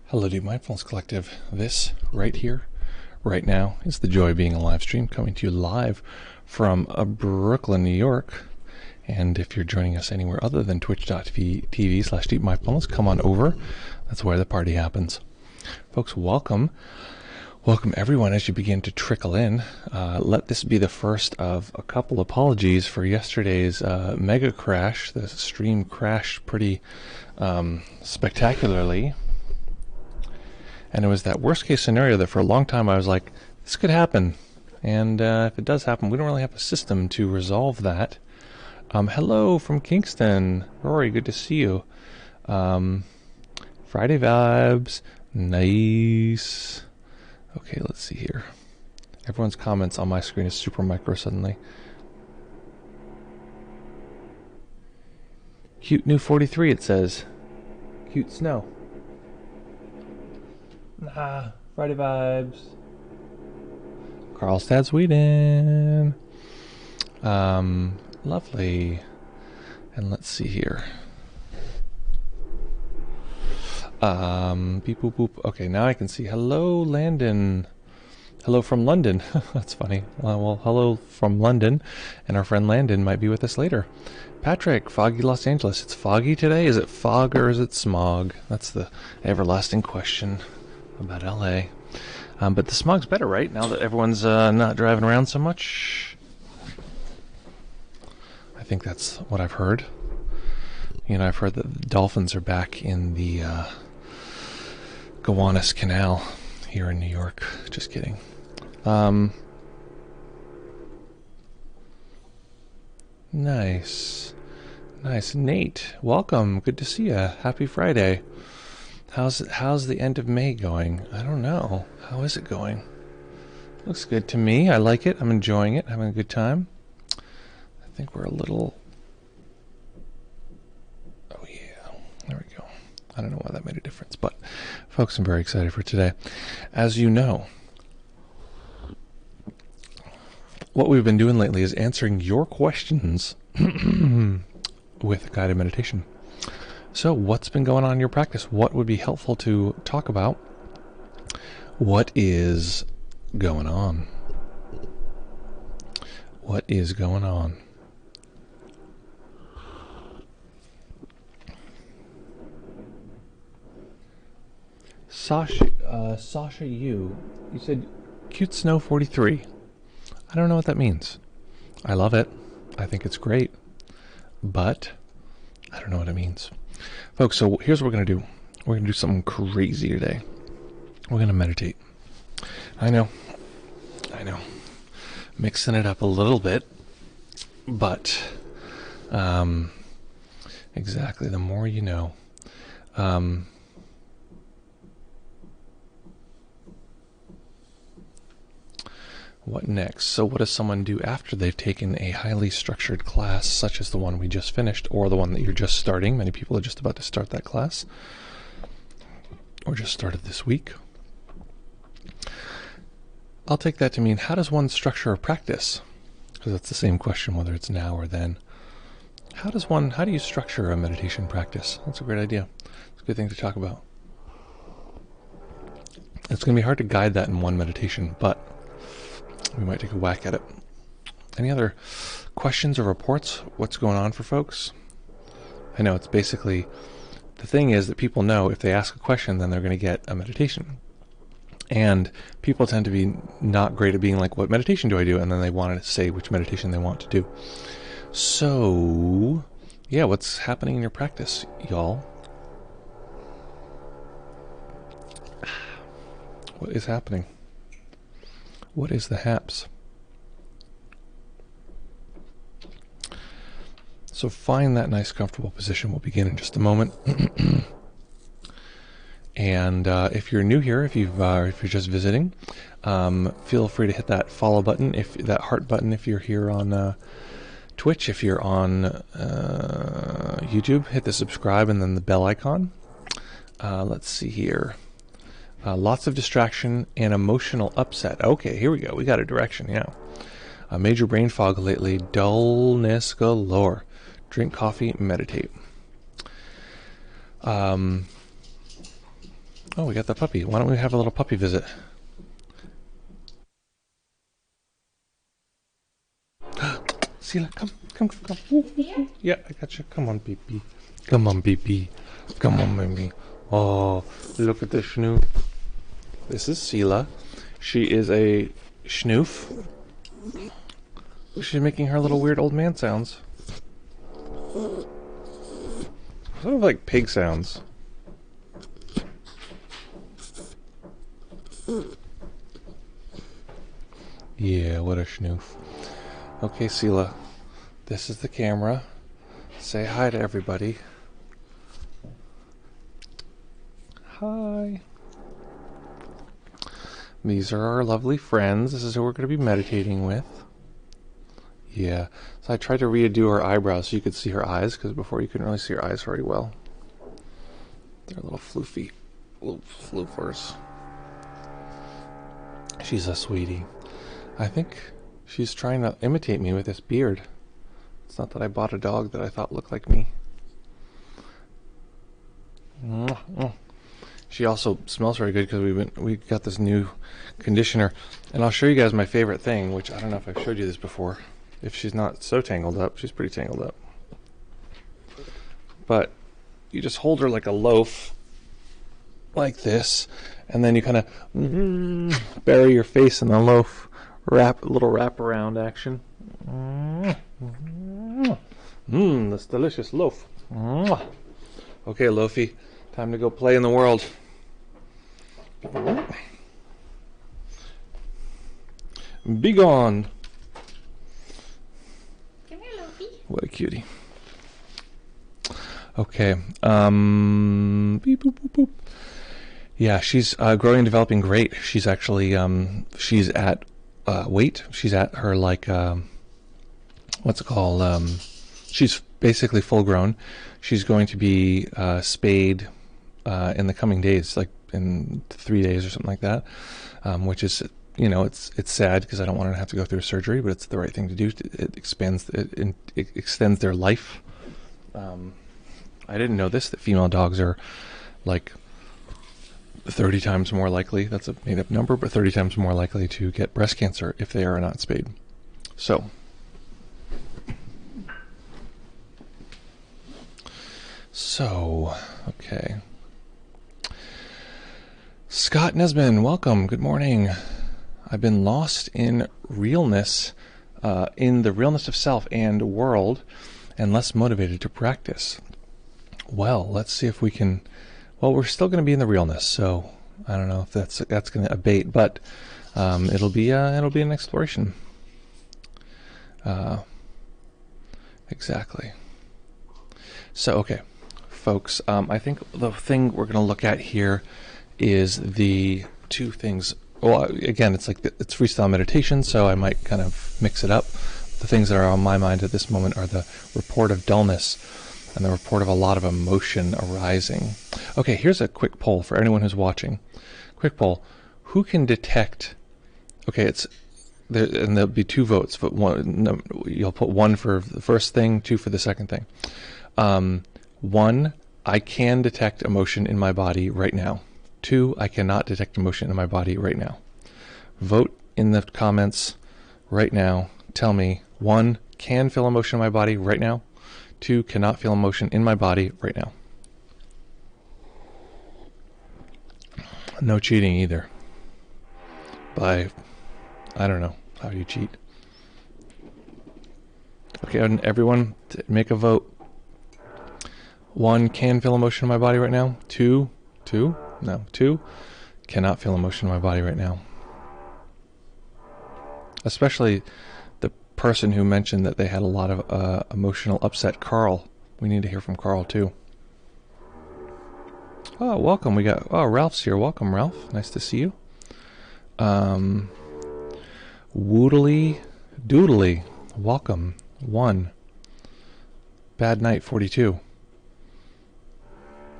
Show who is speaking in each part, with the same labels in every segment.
Speaker 1: Hello, Deep Mindfulness Collective. This right here, right now, is the joy of being a live stream coming to you live from Brooklyn, New York. And if you're joining us anywhere other than twitch.tv/deepmindfulness, come on over. That's where the party happens. Folks, welcome. Welcome everyone as you begin to trickle in. Let this be the first of a couple apologies for yesterday's mega crash. The stream crashed pretty spectacularly. And it was that worst case scenario that for a long time I was like, this could happen. And if it does happen, we don't really have a system to resolve that. Hello from Kingston. Rory, good to see you. Friday vibes. Nice. Okay, let's see here. Everyone's comments on my screen is super micro suddenly. Cute new 43, it says. Cute snow. Nah, Friday vibes. Karlstad, Sweden. Lovely. And let's see here. Beep boop boop. Okay, now I can see. Hello, Landon. Hello from London. That's funny. Well, hello from London, and our friend Landon might be with us later. Patrick, foggy Los Angeles. It's foggy today. Is it fog or is it smog? That's the everlasting question about LA. But the smog's better, right? Now that everyone's not driving around so much. I think that's what I've heard. You know, I've heard that the dolphins are back in the Gowanus Canal here in New York. Just kidding. Nice. Nice. Nate, welcome. Good to see you. Happy Friday. How's the end of May going? I don't know. How is it going? Looks good to me. I like it. I'm enjoying it. Having a good time. I think we're a little... Oh yeah. There we go. I don't know why that made a difference, but folks, I'm very excited for today. As you know, what we've been doing lately is answering your questions with guided meditation. So what's been going on in your practice? What would be helpful to talk about? What is going on? What is going on? Sasha, you said cute snow 43. I don't know what that means. I love it. I think it's great. But I don't know what it means. Folks, so here's what we're going to do. We're going to do something crazy today. We're going to meditate. I know. Mixing it up a little bit. But, exactly, the more you know. What next? So what does someone do after they've taken a highly structured class, such as the one we just finished, or the one that you're just starting? Many people are just about to start that class, or just started this week. I'll take that to mean, how does one structure a practice? Because that's the same question, whether it's now or then. How do you structure a meditation practice? That's a great idea. It's a good thing to talk about. It's going to be hard to guide that in one meditation, but we might take a whack at it. Any other questions or reports? What's going on for folks? I know it's basically, the thing is that people know if they ask a question, then they're going to get a meditation. And people tend to be not great at being like, what meditation do I do? And then they want to say which meditation they want to do. So, yeah, what's happening in your practice, y'all? What is happening? What is the haps? So find that nice comfortable position. We'll begin in just a moment. And if you're new here, if you're just visiting, feel free to hit that follow button, that heart button if you're here on Twitch. If you're on YouTube, hit the subscribe and then the bell icon. Let's see here. Lots of distraction and emotional upset. Okay, here we go. We got a direction, yeah. Major brain fog lately. Dullness galore. Drink coffee, meditate. Oh, we got the puppy. Why don't we have a little puppy visit? Sela, come. Woo, woo, woo. Yeah, I got you. Come on, baby. Come on, baby. Come on, baby. Oh, look at the schnoof. This is Sela. She is a schnoof. She's making her little weird old man sounds. Sort of like pig sounds. Yeah, what a schnoof. Okay, Sela. This is the camera. Say hi to everybody. Hi. These are our lovely friends. This is who we're going to be meditating with. Yeah. So I tried to redo her eyebrows so you could see her eyes, because before you couldn't really see her eyes very well. They're little floofy. Little floofers. She's a sweetie. I think she's trying to imitate me with this beard. It's not that I bought a dog that I thought looked like me. She also smells very good because we got this new conditioner. And I'll show you guys my favorite thing, which I don't know if I've showed you this before. If she's not so tangled up. She's pretty tangled up. But you just hold her like a loaf, like this, and then you kind of bury your face in the loaf. Little wraparound action. This delicious loaf. Okay, Loafy, time to go play in the world. Be gone.
Speaker 2: Come here, Loafy.
Speaker 1: What a cutie. Okay. Beep, boop, boop, boop. Yeah, she's growing and developing great. She's actually she's at weight. She's at her like what's it called? She's basically full grown. She's going to be spayed in the coming days, like in 3 days or something like that. Which is, you know, it's sad because I don't want her to have to go through surgery, but it's the right thing to do. It extends their life. I didn't know this, that female dogs are like 30 times more likely, that's a made-up number, but 30 times more likely to get breast cancer if they are not spayed. So, okay. Scott Nesman, welcome. Good morning. I've been lost in realness, in the realness of self and world, and less motivated to practice. Well, let's see if we can. Well, we're still going to be in the realness, so I don't know if that's going to abate, but it'll be an exploration. Exactly. So, okay, folks, I think the thing we're going to look at here is the two things. Well, again, it's freestyle meditation, so I might kind of mix it up. The things that are on my mind at this moment are the report of dullness and the report of a lot of emotion arising. Okay, here's a quick poll for anyone who's watching. Quick poll. Who can detect... Okay, it's there, and there'll be 2 votes. But no, you'll put 1 for the first thing, 2 for the second thing. 1, I can detect emotion in my body right now. 2, I cannot detect emotion in my body right now. Vote in the comments right now. Tell me, 1, can feel emotion in my body right now. 2, cannot feel emotion in my body right now. No cheating either. I don't know how you cheat. Okay, and everyone make a vote. 1, can feel emotion in my body right now. 2, no, 2, cannot feel emotion in my body right now. Especially the person who mentioned that they had a lot of emotional upset, Carl. We need to hear from Carl too. Oh, welcome. We got Ralph's here. Welcome, Ralph. Nice to see you. Woodley Doodly. Welcome. 1. Bad Night 42.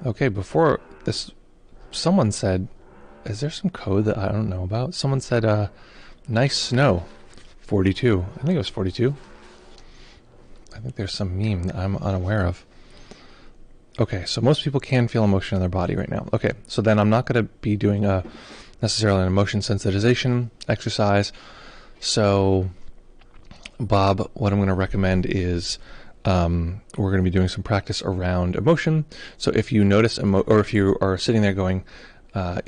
Speaker 1: Okay, before this, someone said, is there some code that I don't know about? Someone said, nice snow 42. I think it was 42. I think there's some meme that I'm unaware of. Okay, so most people can feel emotion in their body right now. Okay, so then I'm not going to be doing necessarily an emotion sensitization exercise. So, Bob, what I'm going to recommend is we're going to be doing some practice around emotion. So if you notice, or if you are sitting there going,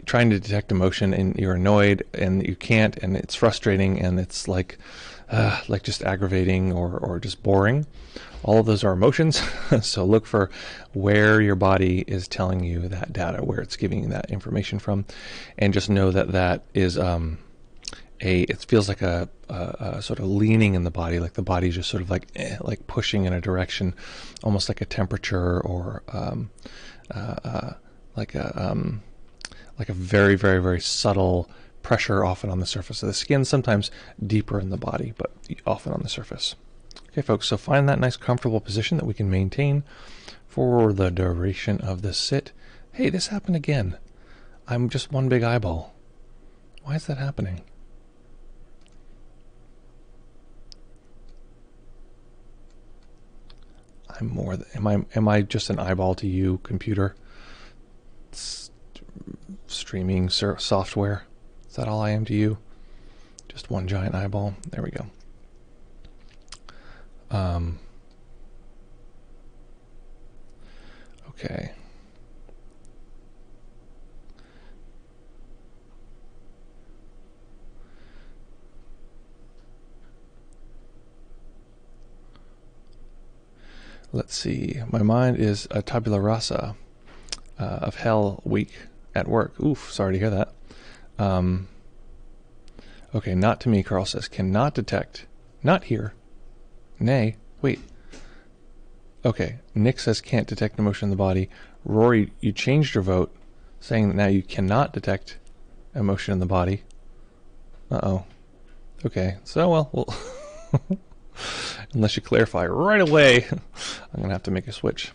Speaker 1: trying to detect emotion and you're annoyed and you can't, and it's frustrating and it's like just aggravating or just boring, all of those are emotions. So look for where your body is telling you that data, where it's giving you that information from, and just know that that is it feels like a sort of leaning in the body, like the body's just sort of like pushing in a direction, almost like a temperature or like a very, very, very subtle pressure, often on the surface of the skin, sometimes deeper in the body, but often on the surface. Okay, folks, so find that nice comfortable position that we can maintain for the duration of the sit. Hey, this happened again. I'm just one big eyeball. Why is that happening? I'm more than, am I just an eyeball to you, computer? Streaming software? Is that all I am to you? Just one giant eyeball? There we go. Okay. Let's see. My mind is a tabula rasa of hell week at work. Oof, sorry to hear that. Okay, not to me, Carl says. Cannot detect. Not here. Nay. Wait. Okay, Nick says can't detect emotion in the body. Rory, you changed your vote, saying that now you cannot detect emotion in the body. Uh-oh. Okay, so, well unless you clarify right away, I'm going to have to make a switch.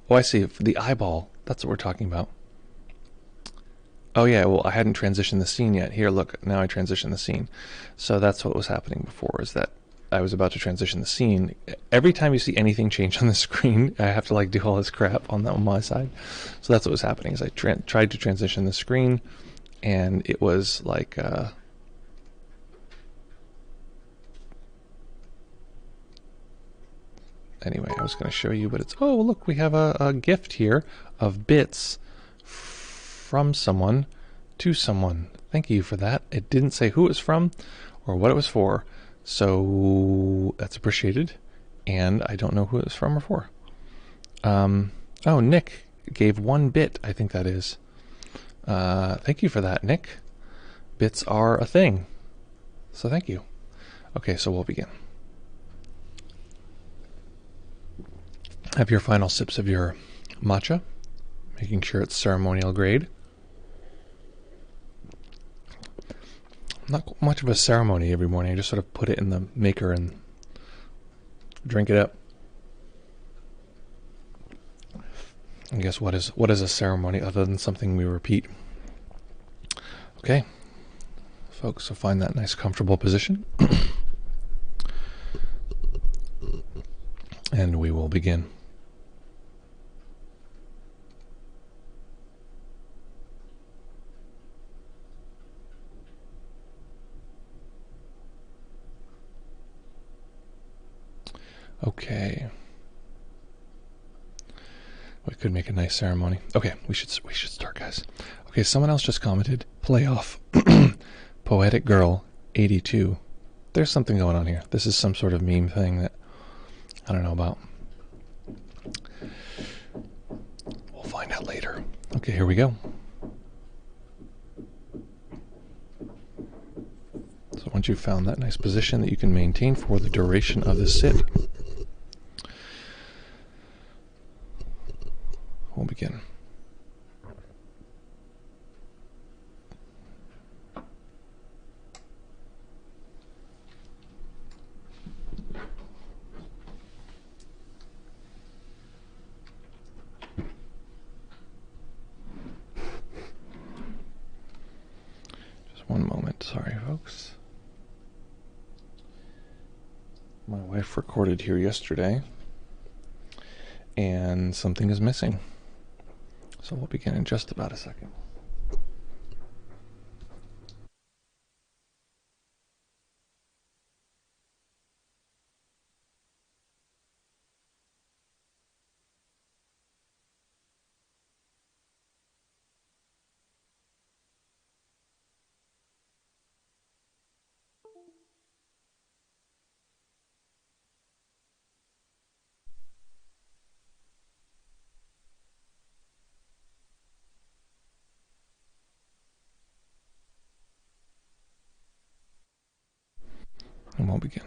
Speaker 1: Oh, I see. The eyeball. That's what we're talking about. Oh, yeah. Well, I hadn't transitioned the scene yet. Here, look. Now I transitioned the scene. So that's what was happening before, is that I was about to transition the scene. Every time you see anything change on the screen, I have to like do all this crap on my side. So that's what was happening, is I tried to transition the screen, and it was like... Anyway, I was going to show you, but it's... Oh, look, we have a gift here of bits from someone to someone. Thank you for that. It didn't say who it was from or what it was for, so that's appreciated. And I don't know who it was from or for. Oh, Nick gave 1 bit, I think that is. Thank you for that, Nick. Bits are a thing. So thank you. Okay, so we'll begin. Have your final sips of your matcha, making sure it's ceremonial grade. Not much of a ceremony every morning. I just sort of put it in the maker and drink it up. I guess what is a ceremony other than something we repeat? Okay, folks, so find that nice comfortable position. And we will begin. Okay. We could make a nice ceremony. Okay, we should start, guys. Okay, someone else just commented, playoff. Poetic Girl 82. There's something going on here. This is some sort of meme thing that I don't know about. We'll find out later. Okay, here we go. So once you've found that nice position that you can maintain for the duration of the sit, we'll begin. Just one moment, sorry folks. My wife recorded here yesterday, and something is missing. So we'll begin in just about a second. And we'll begin.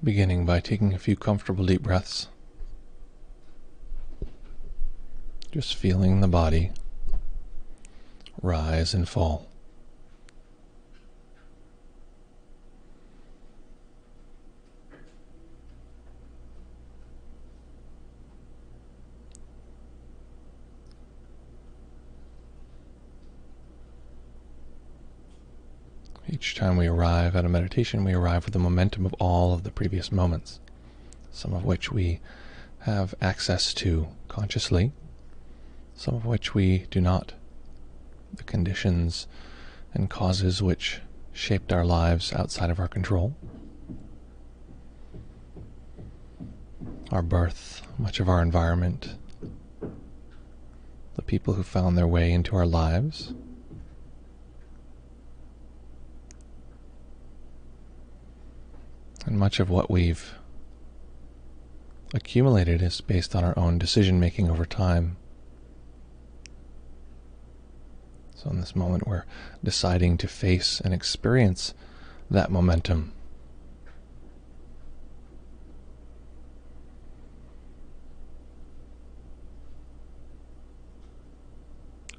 Speaker 1: Beginning by taking a few comfortable deep breaths. Just feeling the body rise and fall. Each time we arrive at a meditation, we arrive with the momentum of all of the previous moments, some of which we have access to consciously, some of which we do not. The conditions and causes which shaped our lives outside of our control. Our birth, much of our environment, the people who found their way into our lives. And much of what we've accumulated is based on our own decision-making over time. So in this moment, we're deciding to face and experience that momentum.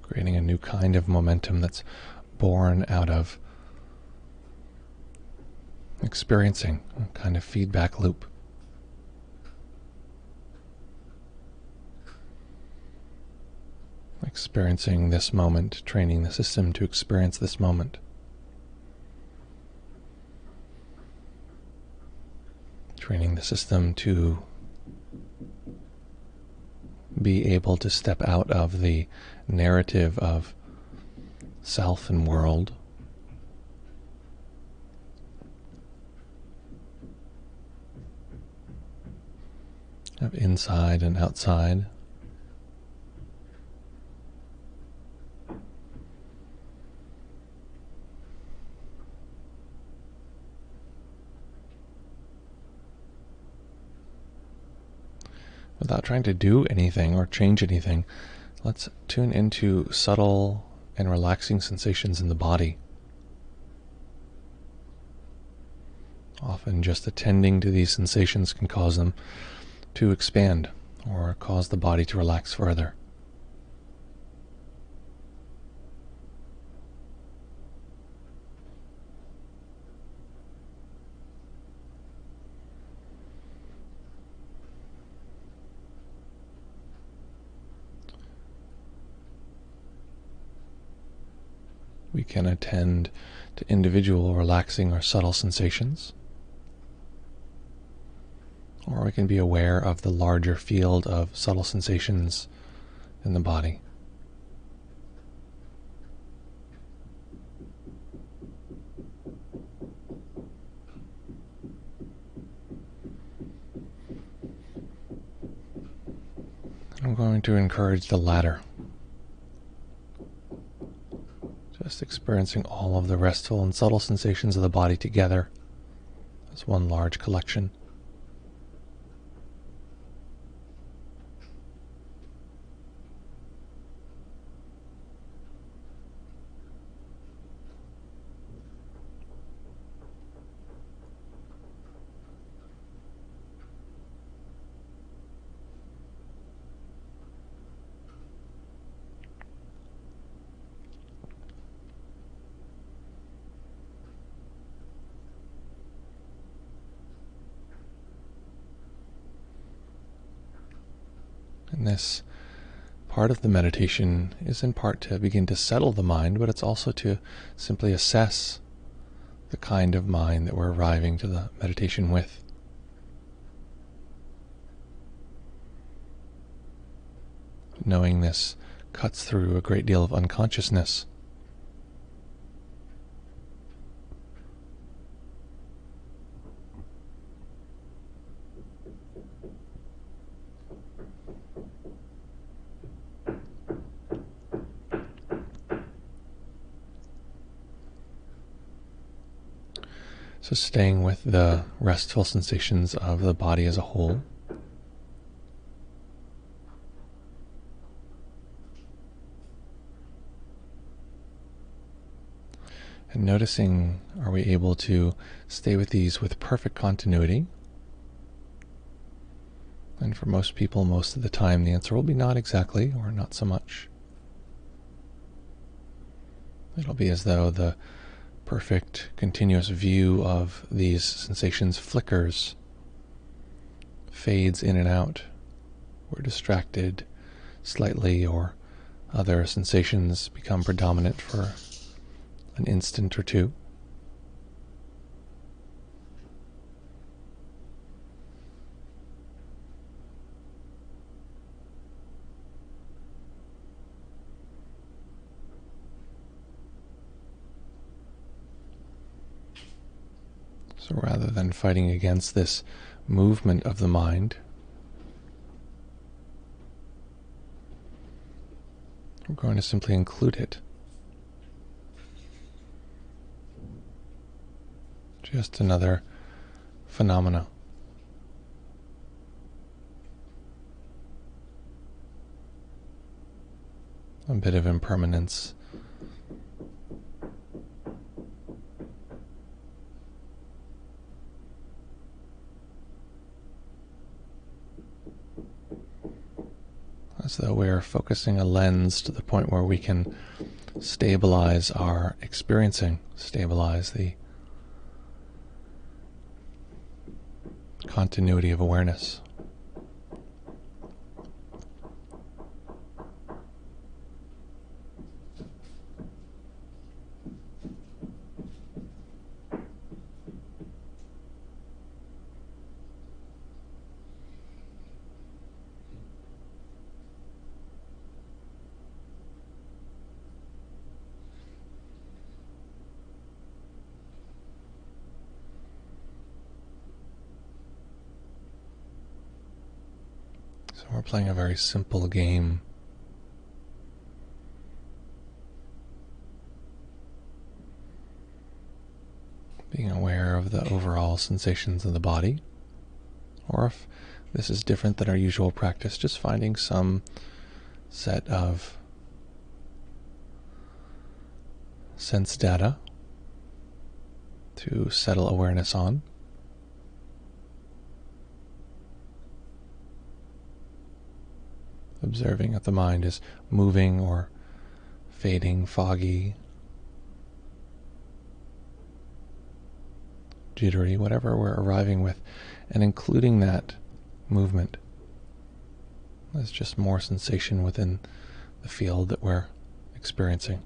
Speaker 1: Creating a new kind of momentum that's born out of experiencing a kind of feedback loop. Experiencing this moment, training the system to experience this moment. Training the system to be able to step out of the narrative of self and world, of inside and outside. Without trying to do anything or change anything, let's tune into subtle and relaxing sensations in the body. Often just attending to these sensations can cause them to expand or cause the body to relax further. We can attend to individual relaxing or subtle sensations, or we can be aware of the larger field of subtle sensations in the body. I'm going to encourage the latter. Just experiencing all of the restful and subtle sensations of the body together as one large collection. And this part of the meditation is in part to begin to settle the mind, but it's also to simply assess the kind of mind that we're arriving to the meditation with. Knowing this cuts through a great deal of unconsciousness. So staying with the restful sensations of the body as a whole. And noticing, are we able to stay with these with perfect continuity? And for most people, most of the time, the answer will be not exactly, or not so much. It'll be as though the perfect, continuous view of these sensations flickers, fades in and out. We're distracted slightly, or other sensations become predominant for an instant or two. So rather than fighting against this movement of the mind, we're going to simply include it. Just another phenomena. A bit of impermanence. As though we're focusing a lens to the point where we can stabilize our experiencing, stabilize the continuity of awareness. So we're playing a very simple game. Being aware of the overall sensations of the body. Or if this is different than our usual practice, just finding some set of sense data to settle awareness on. Observing that the mind is moving or fading, foggy, jittery, whatever we're arriving with, and including that movement as just more sensation within the field that we're experiencing.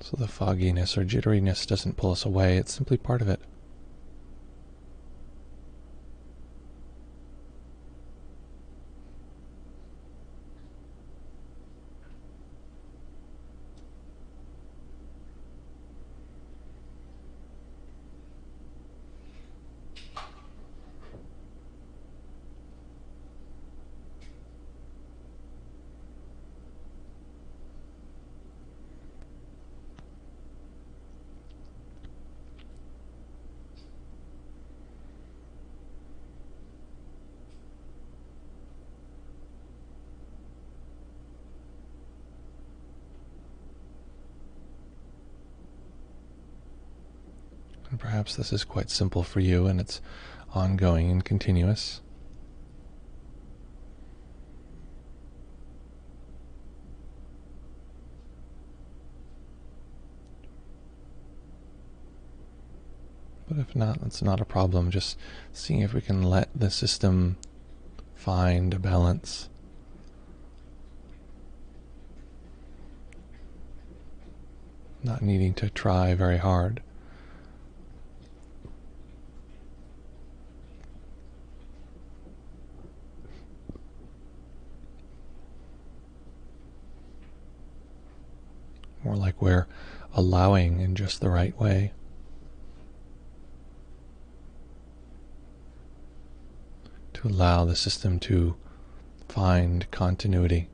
Speaker 1: So the fogginess or jitteriness doesn't pull us away, it's simply part of it. perhaps this is quite simple for you and it's ongoing and continuous. But if not, that's not a problem. Just seeing if we can let the system find a balance. Not needing to try very hard. More like we're allowing in just the right way. To allow the system to find continuity.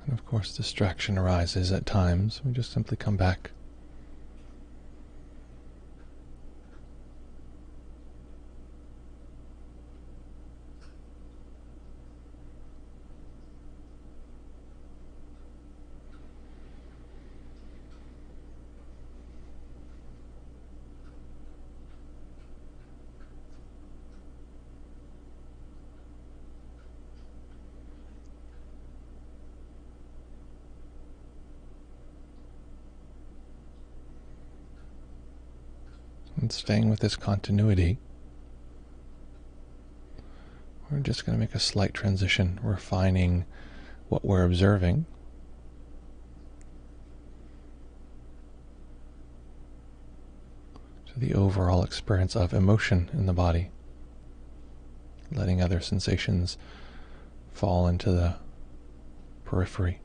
Speaker 1: And of course, distraction arises at times. We just simply come back. And staying with this continuity, we're just going to make a slight transition, refining what we're observing to the overall experience of emotion in the body, letting other sensations fall into the periphery.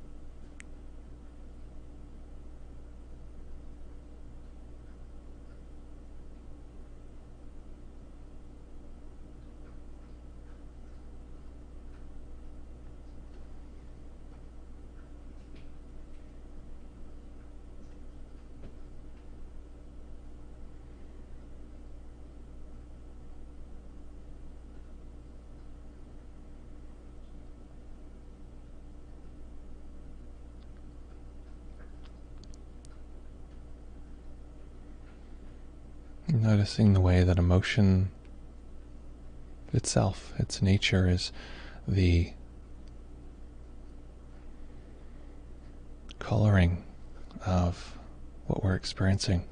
Speaker 1: Noticing the way that emotion itself, its nature, is the coloring of what we're experiencing.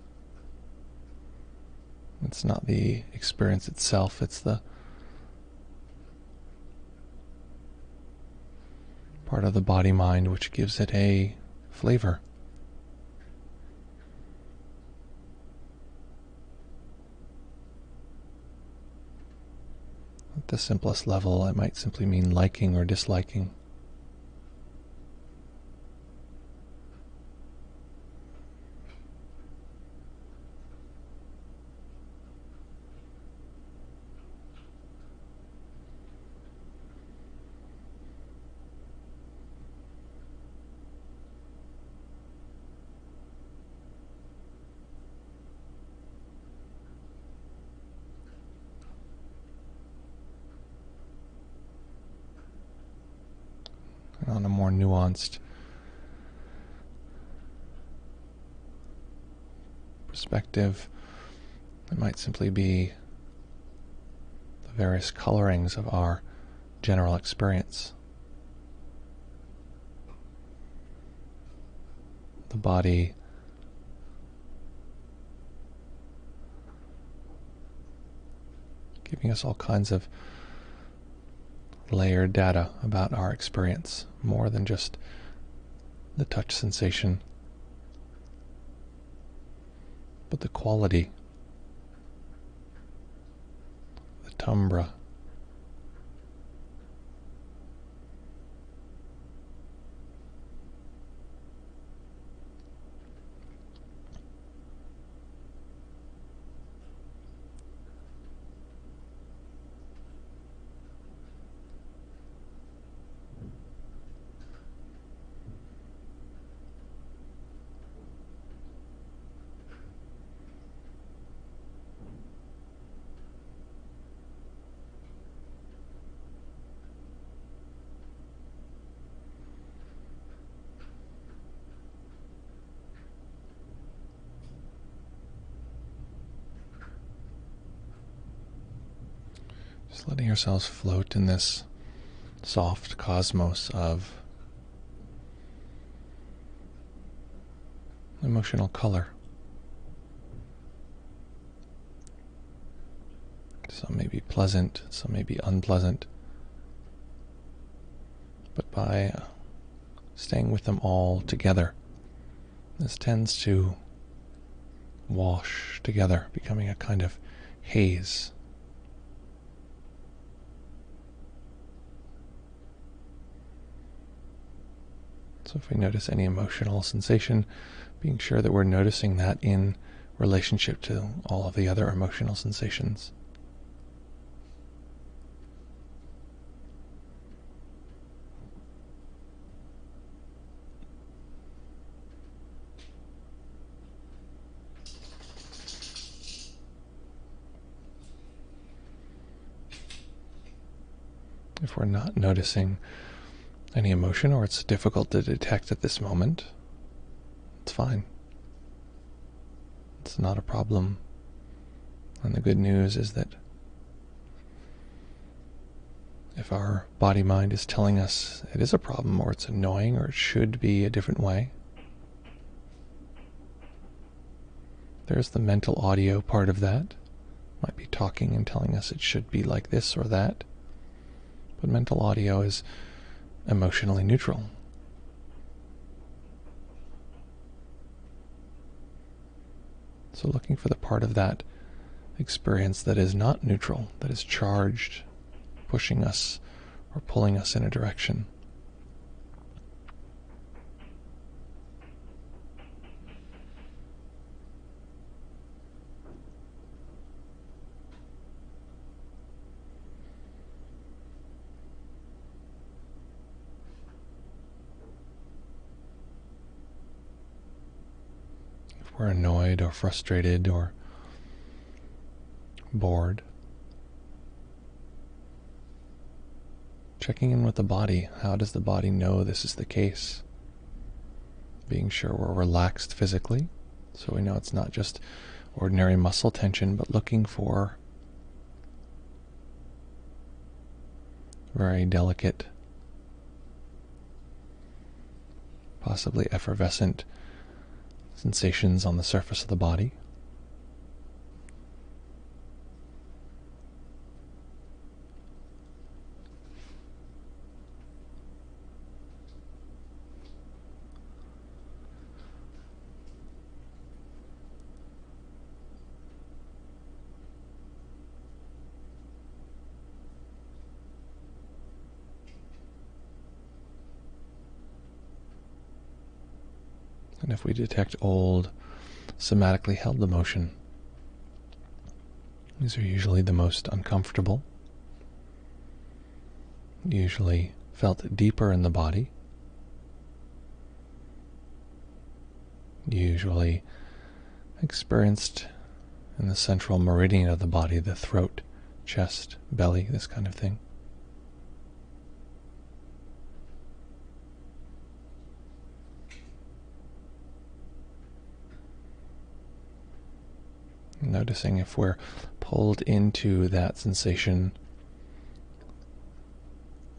Speaker 1: It's not the experience itself, it's the part of the body-mind which gives it a flavor. At the simplest level, it might simply mean liking or disliking. on a more nuanced perspective, it might simply be the various colorings of our general experience. The body giving us all kinds of layered data about our experience, more than just the touch sensation, but the quality, the timbre, just letting ourselves float in this soft cosmos of emotional color. Some may be pleasant, some may be unpleasant, but by staying with them all together, this tends to wash together, becoming a kind of haze. So if we notice any emotional sensation, being sure that we're noticing that in relationship to all of the other emotional sensations. If we're not noticing any emotion, or it's difficult to detect at this moment, it's fine. It's not a problem. And the good news is that if our body-mind is telling us it is a problem, or it's annoying, or it should be a different way, there's the mental audio part of that. Might be talking and telling us it should be like this or that. But mental audio is emotionally neutral. So looking for the part of that experience that is not neutral, that is charged, pushing us or pulling us in a direction. We're annoyed or frustrated or bored. Checking in with the body. How does the body know this is the case? Being sure we're relaxed physically, so we know it's not just ordinary muscle tension, but looking for very delicate, possibly effervescent sensations on the surface of the body. And if we detect old, somatically held emotion, these are usually the most uncomfortable, usually felt deeper in the body, usually experienced in the central meridian of the body, the throat, chest, belly, this kind of thing. noticing if we're pulled into that sensation,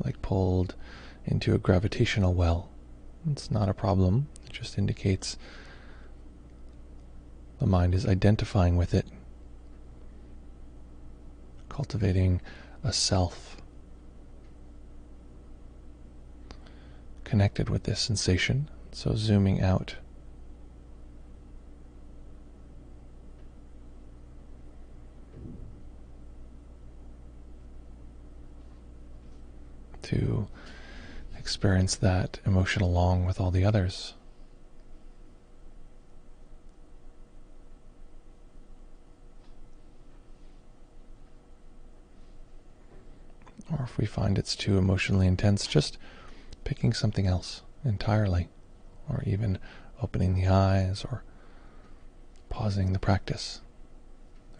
Speaker 1: like pulled into a gravitational well. It's not a problem. It just indicates the mind is identifying with it, cultivating a self connected with this sensation. So zooming out to experience that emotion along with all the others. Or if we find it's too emotionally intense, just picking something else entirely, or even opening the eyes or pausing the practice.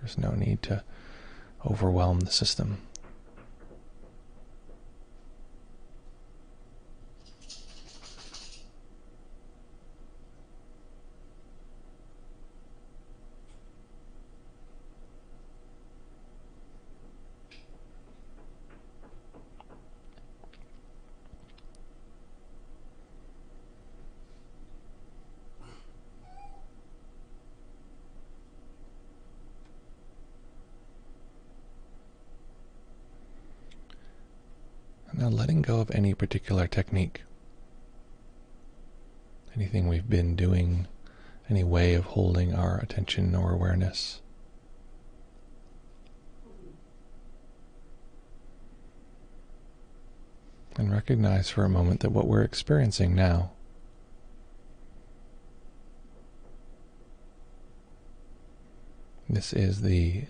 Speaker 1: There's no need to overwhelm the system. Now letting go of any particular technique, anything we've been doing, any way of holding our attention or awareness. And recognize for a moment that what we're experiencing now this is the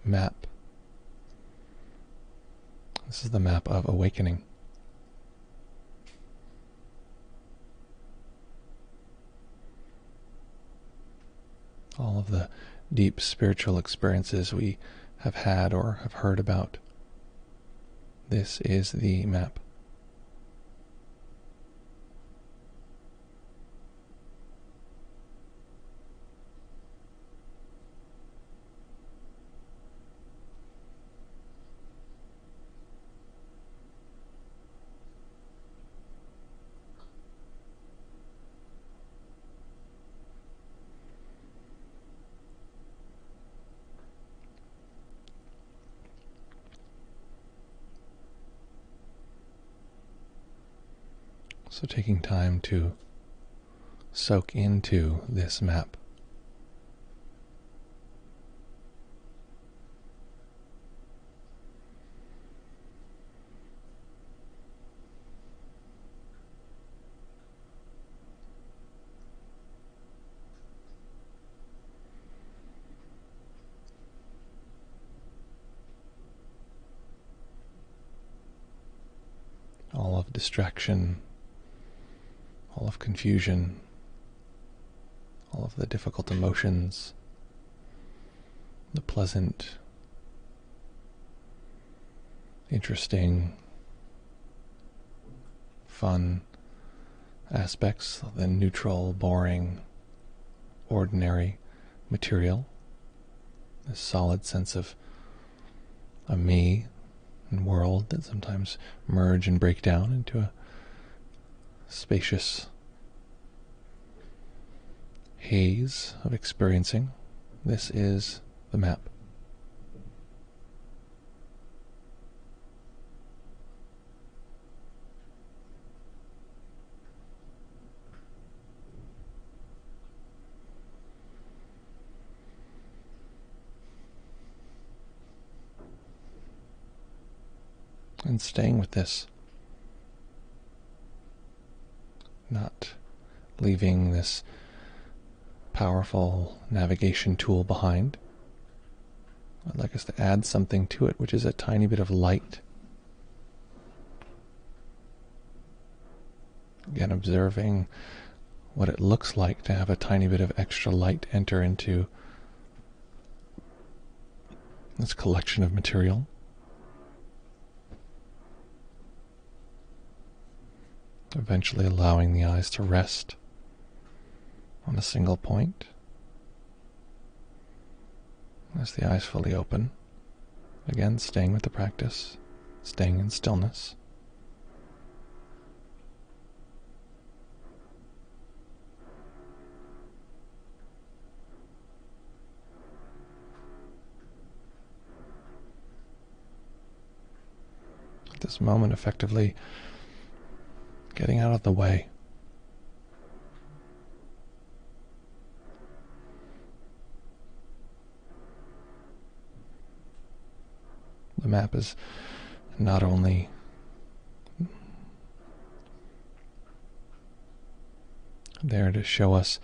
Speaker 1: map. This is the map of awakening. All of the deep spiritual experiences we have had or have heard about. This is the map. So taking time to soak into this map. All of distraction, all of confusion, all of the difficult emotions, the pleasant, interesting, fun aspects, the neutral, boring, ordinary material, this solid sense of a me and world that sometimes merge and break down into a spacious haze of experiencing. This is the map. And staying with this, not leaving this powerful navigation tool behind. I'd like us to add something to it, which is a tiny bit of light. Again, observing what it looks like to have a tiny bit of extra light enter into this collection of material. Eventually allowing the eyes to rest on a single point. As the eyes fully open, again staying with the practice, staying in stillness. At this moment, effectively getting out of the way. The map is not only there to show us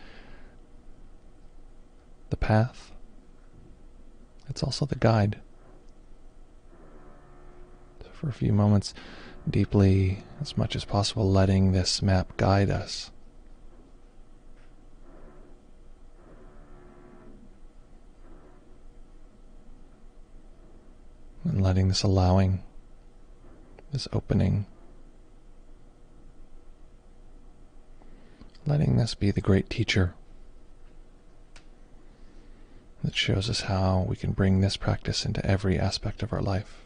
Speaker 1: the path, it's also the guide. So for a few moments, deeply, as much as possible, letting this map guide us. And letting this allowing, this opening, letting this be the great teacher that shows us how we can bring this practice into every aspect of our life.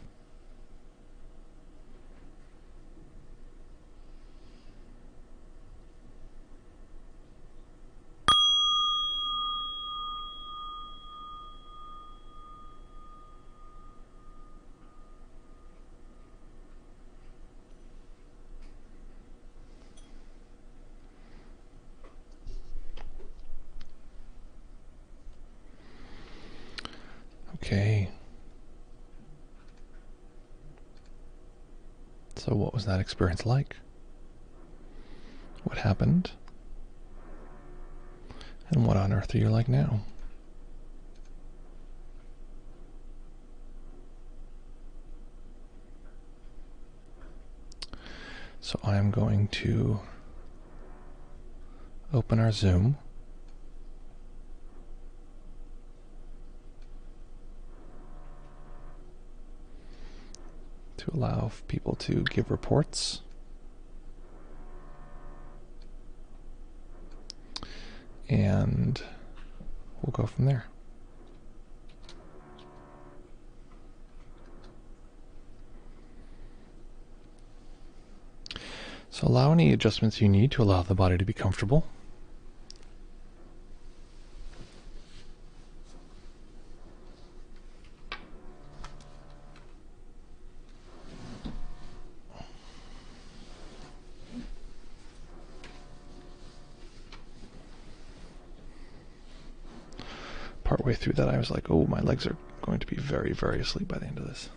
Speaker 1: Okay. So what was that experience like? What happened? And what on earth are you like now? So I'm going to open our Zoom. To allow people to give reports. And we'll go from there. So allow any adjustments you need to allow the body to be comfortable. Partway through that, I was like, oh, my legs are going to be very, very asleep by the end of this.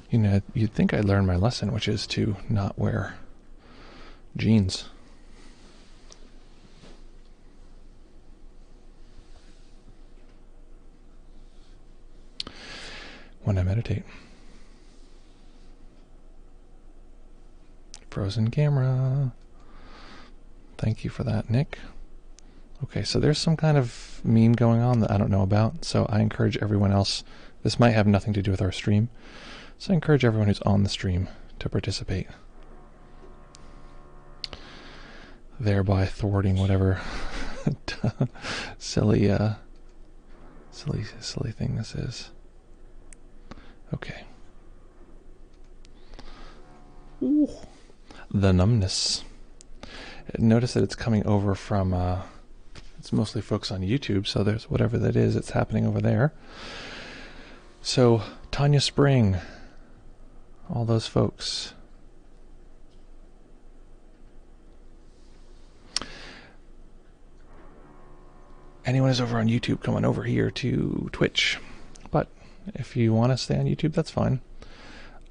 Speaker 1: You know, you'd think I learned my lesson, which is to not wear jeans. When I meditate. Frozen camera. Thank you for that, Nick. Okay, so there's some kind of meme going on that I don't know about, so I encourage everyone else. This might have nothing to do with our stream, so I encourage everyone who's on the stream to participate, thereby thwarting whatever silly thing this is. Okay. Ooh. The numbness. Notice that it's coming over from it's mostly folks on YouTube, so there's whatever that is, it's happening over there. So, Tanya Spring, all those folks. Anyone who's over on YouTube, come on over here to Twitch. But if you want to stay on YouTube, that's fine.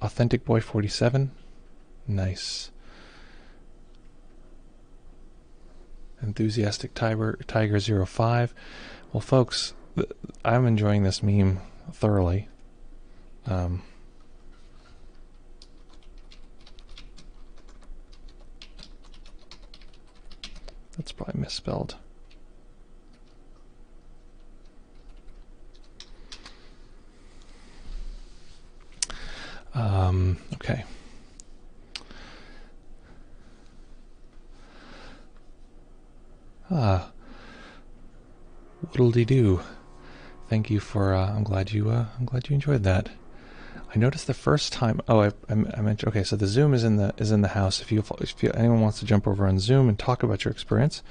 Speaker 1: Authentic Boy 47, nice. Enthusiastic Tiger 05. Well, folks, I'm enjoying this meme thoroughly. That's probably misspelled. Okay. Oodle-dee-doo. Thank you for. I'm glad you enjoyed that. I noticed the first time. Oh, I mentioned. Okay, so the Zoom is in the house. If anyone wants to jump over on Zoom and talk about your experience,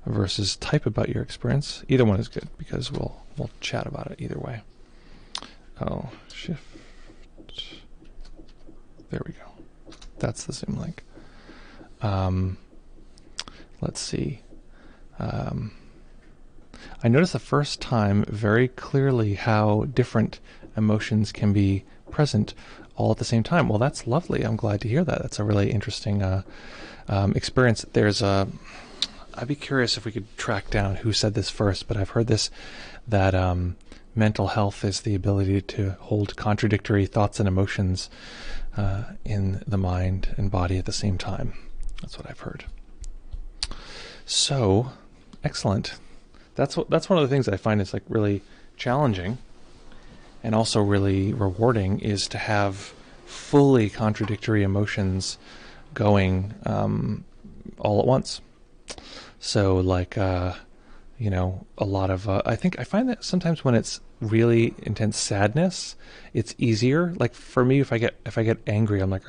Speaker 1: versus type about your experience, either one is good because we'll chat about it either way. Oh, shift. There we go. That's the Zoom link. Let's see. I noticed the first time very clearly how different emotions can be present all at the same time. Well, that's lovely. I'm glad to hear that. That's a really interesting experience. I'd be curious if we could track down who said this first, but I've heard this, that mental health is the ability to hold contradictory thoughts and emotions in the mind and body at the same time. That's what I've heard. So, excellent. That's one of the things that I find is like really challenging and also really rewarding, is to have fully contradictory emotions going all at once. So like, a lot of, I find that sometimes when it's really intense sadness, it's easier. Like for me, if I get angry, I'm like,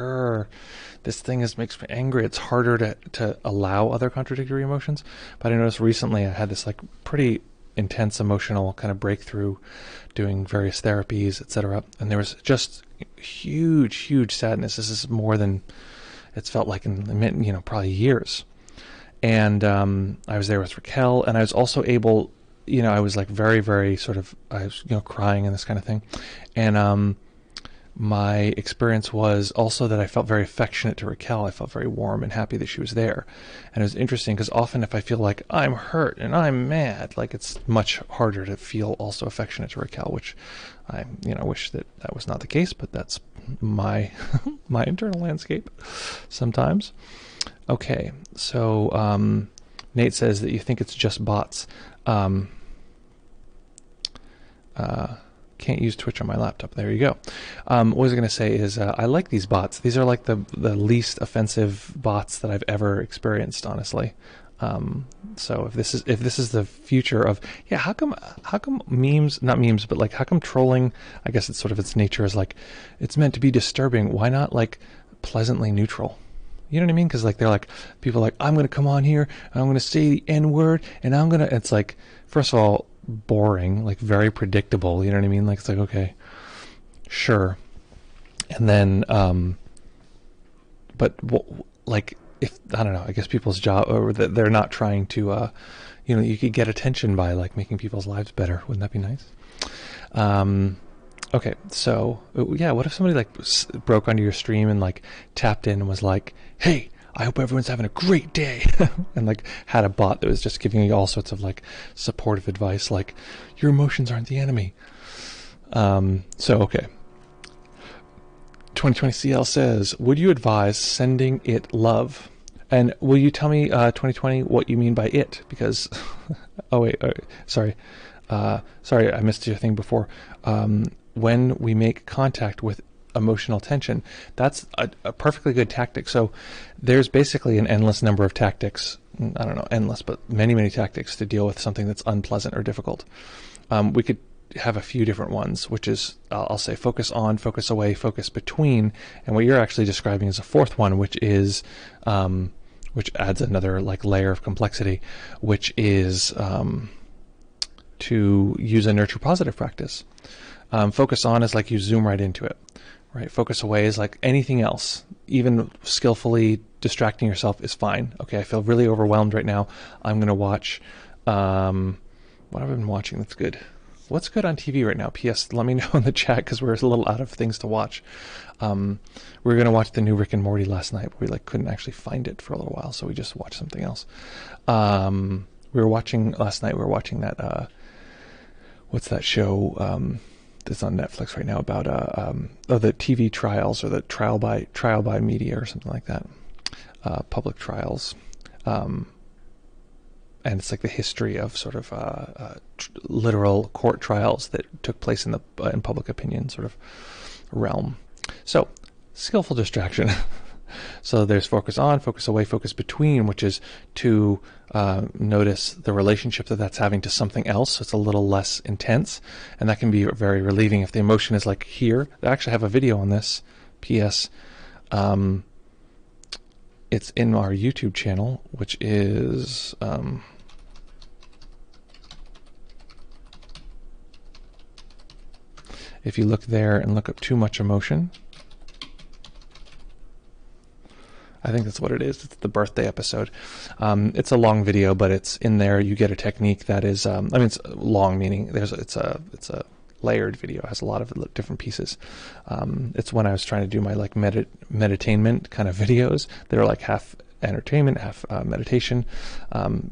Speaker 1: this thing makes me angry. It's harder to allow other contradictory emotions. But I noticed recently I had this like pretty intense emotional kind of breakthrough doing various therapies, etc. And there was just huge sadness. This is more than it's felt like in probably years. And I was there with Raquel, and I was also able, I was like very, very sort of, I was, crying and this kind of thing. And my experience was also that I felt very affectionate to Raquel. I felt very warm and happy that she was there. And it was interesting because often if I feel like I'm hurt and I'm mad, like it's much harder to feel also affectionate to Raquel, which I, wish that was not the case, but that's my, my internal landscape sometimes. Okay, so Nate says that you think it's just bots. Can't use Twitch on my laptop. There you go. What was I going to say is I like these bots. These are like the least offensive bots that I've ever experienced, honestly. So if this is the future of, how come memes, not memes, but like how come trolling, I guess it's sort of its nature is like it's meant to be disturbing. Why not like pleasantly neutral? You know what I mean? Because like they're like, people are like, I'm going to come on here and I'm going to say the N word and it's like, first of all, boring, like very predictable. You know what I mean? Like it's like, okay, sure. And then, but like if, I don't know, I guess people's job, or that they're not trying to, you could get attention by like making people's lives better. Wouldn't that be nice? Okay, so what if somebody like broke onto your stream and like tapped in and was like, "Hey, I hope everyone's having a great day," and like had a bot that was just giving you all sorts of like supportive advice, like your emotions aren't the enemy. Okay. 2020CL says, would you advise sending it love? And will you tell me 2020 what you mean by it? Because sorry, I missed your thing before. When we make contact with emotional tension, that's a perfectly good tactic. So there's basically an endless number of tactics. I don't know, endless, but many tactics to deal with something that's unpleasant or difficult. We could have a few different ones, which is, I'll say focus on, focus away, focus between. And what you're actually describing is a fourth one, which is, which adds another like layer of complexity, which is to use a nurture positive practice. Focus on is like you zoom right into it, right? Focus away is like anything else, even skillfully distracting yourself is fine. Okay, I feel really overwhelmed right now. I'm going to watch, what have I been watching that's good? What's good on TV right now? P.S. Let me know in the chat because we're a little out of things to watch. We were going to watch the new Rick and Morty last night, but we like couldn't actually find it for a little while, so we just watched something else. Last night we were watching that, what's that show that's on Netflix right now about the TV trials, or the trial by media or something like that, public trials, and it's like the history of sort of literal court trials that took place in public opinion sort of realm. So skillful distraction. So there's focus on, focus away, focus between, which is to notice the relationship that that's having to something else. So it's a little less intense, and that can be very relieving if the emotion is like here. I actually have a video on this. P.S. It's in our YouTube channel, which is if you look there and look up too much emotion, I think that's what it is. It's the birthday episode. It's a long video, but it's in there. You get a technique that is, I mean, it's long meaning it's a layered video. It has a lot of different pieces. It's when I was trying to do my like meditainment kind of videos. They're like half entertainment, half meditation,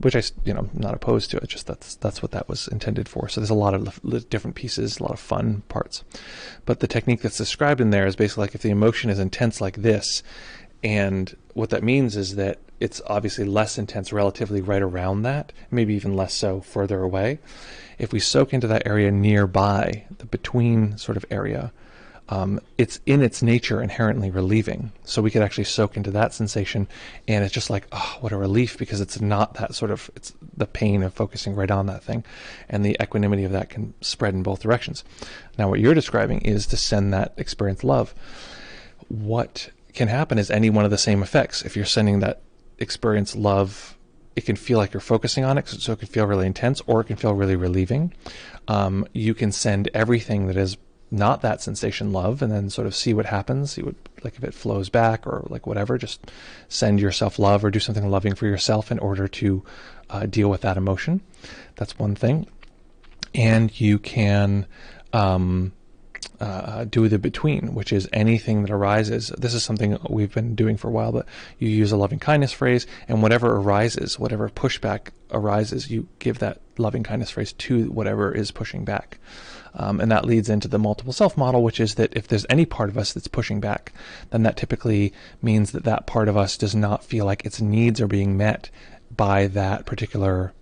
Speaker 1: which I'm not opposed to. It's just that's what that was intended for. So there's a lot of different pieces, a lot of fun parts. But the technique that's described in there is basically like if the emotion is intense like this, and what that means is that it's obviously less intense relatively right around that, maybe even less so further away. If we soak into that area nearby, the between sort of area, it's in its nature inherently relieving. So we could actually soak into that sensation, and it's just like, oh, what a relief, because it's not that sort of, it's the pain of focusing right on that thing, and the equanimity of that can spread in both directions. Now what you're describing is to send that experience love. What can happen is any one of the same effects. If you're sending that experience love, it can feel like you're focusing on it, so it can feel really intense, or it can feel really relieving. You can send everything that is not that sensation love, and then sort of see what happens. See what, like if it flows back or like whatever, just send yourself love or do something loving for yourself in order to deal with that emotion. That's one thing. And you can do the between, which is anything that arises. This is something we've been doing for a while, but you use a loving kindness phrase, and whatever arises, whatever pushback arises, you give that loving kindness phrase to whatever is pushing back. And that leads into the multiple self model, which is that if there's any part of us that's pushing back, then that typically means that that part of us does not feel like its needs are being met by that particular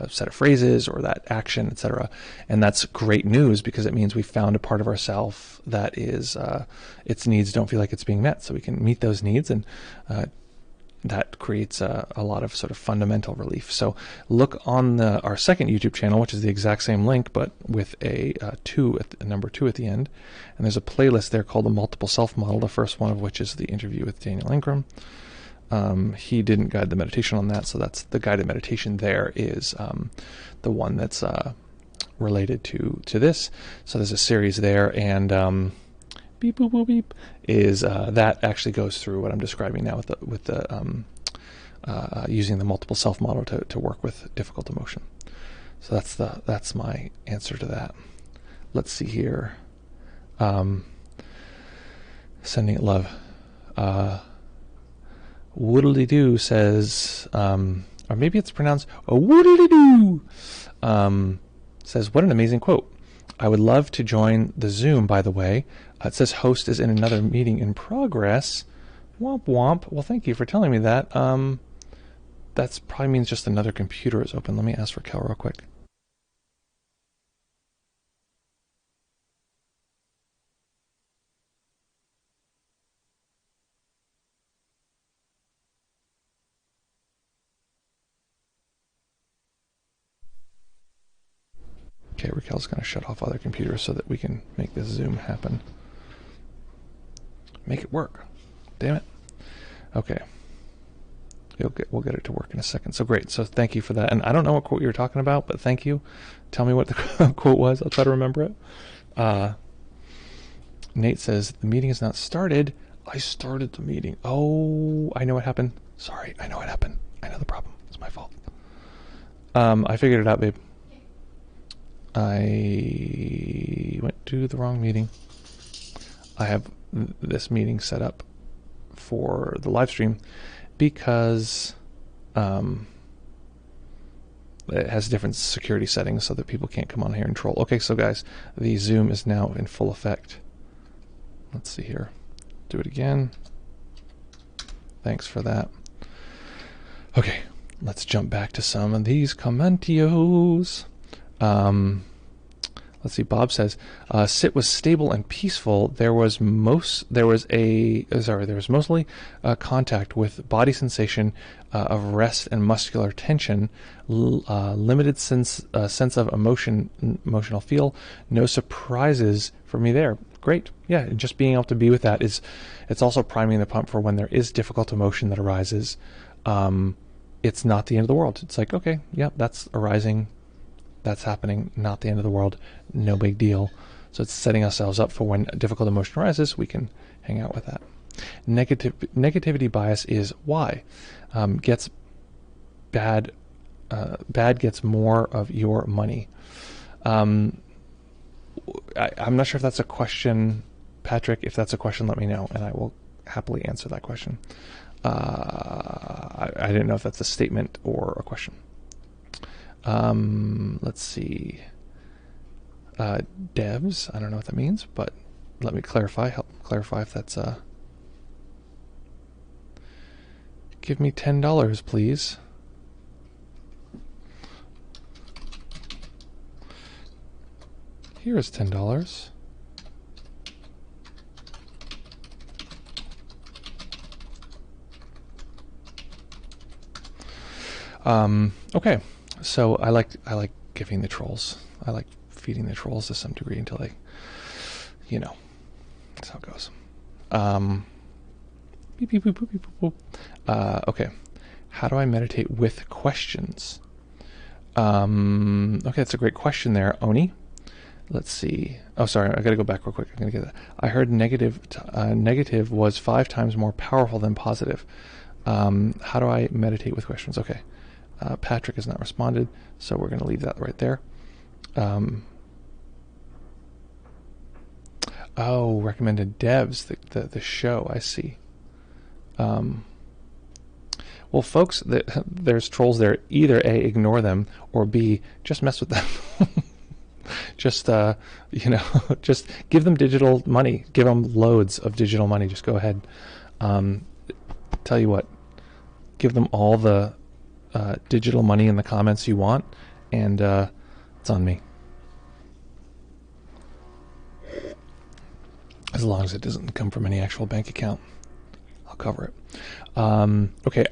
Speaker 1: set of phrases or that action, etc. And that's great news, because it means we found a part of ourself that is its needs don't feel like it's being met, so we can meet those needs, and that creates a lot of sort of fundamental relief. So look on our second YouTube channel, which is the exact same link, but with a number 2 at the end, and there's a playlist there called the Multiple Self Model, the first one of which is the interview with Daniel Ingram. He didn't guide the meditation on that, so that's the guided meditation there is the one that's related to this. So there's a series there, and beep boop boop beep is that actually goes through what I'm describing now with the using the multiple self model to work with difficult emotion. So that's my answer to that. Let's see here. Sending it love. Woodly-doo says, or maybe it's pronounced woodly-doo, says, what an amazing quote. I would love to join the Zoom, by the way. It says host is in another meeting in progress. Womp womp. Well, thank you for telling me that. That probably means just another computer is open. Let me ask Raquel real quick. Okay, Raquel's going to shut off other computers so that we can make this Zoom happen. Make it work. Damn it. Okay. We'll get it to work in a second. So great. So thank you for that. And I don't know what quote you were talking about, but thank you. Tell me what the quote was. I'll try to remember it. Nate says, the meeting is not started. I started the meeting. Oh, I know what happened. Sorry, I know what happened. I know the problem. It's my fault. I figured it out, babe. I went to the wrong meeting. I have this meeting set up for the live stream because it has different security settings so that people can't come on here and troll. Okay, so guys, the Zoom is now in full effect. Let's see here. Do it again. Thanks for that. Okay, let's jump back to some of these commentios. Let's see. Bob says, "Sit was stable and peaceful. There was mostly contact with body sensation of rest and muscular tension, limited sense of emotional feel. No surprises for me there." Great. Yeah, just being able to be with that it's also priming the pump for when there is difficult emotion that arises. It's not the end of the world. It's like, okay, yeah, that's arising. That's happening, not the end of the world, no big deal. So it's setting ourselves up for when difficult emotion arises, we can hang out with that. Negativity bias is why. Gets bad gets more of your money. I'm not sure if that's a question, Patrick. If that's a question, let me know, and I will happily answer that question. I didn't know if that's a statement or a question. Let's see. Devs, I don't know what that means, but let me help clarify if that's give me $10, please. Here is $10. Okay. So I like giving the trolls. I like feeding the trolls to some degree until they, that's how it goes. Beep, beep, boop, beep, beep, boop, boop. Okay. How do I meditate with questions? Okay, that's a great question there, Oni. Let's see. Oh, sorry, I got to go back real quick. I'm going to get that. I heard negative was 5 times more powerful than positive. How do I meditate with questions? Okay. Patrick has not responded, so we're going to leave that right there. Recommended devs, the show, I see. Well, folks, there's trolls there. Either A, ignore them, or B, just mess with them. Just, just give them digital money. Give them loads of digital money. Just go ahead. Tell you what, give them all the digital money in the comments you want, and it's on me. As long as it doesn't come from any actual bank account, I'll cover it. Okay,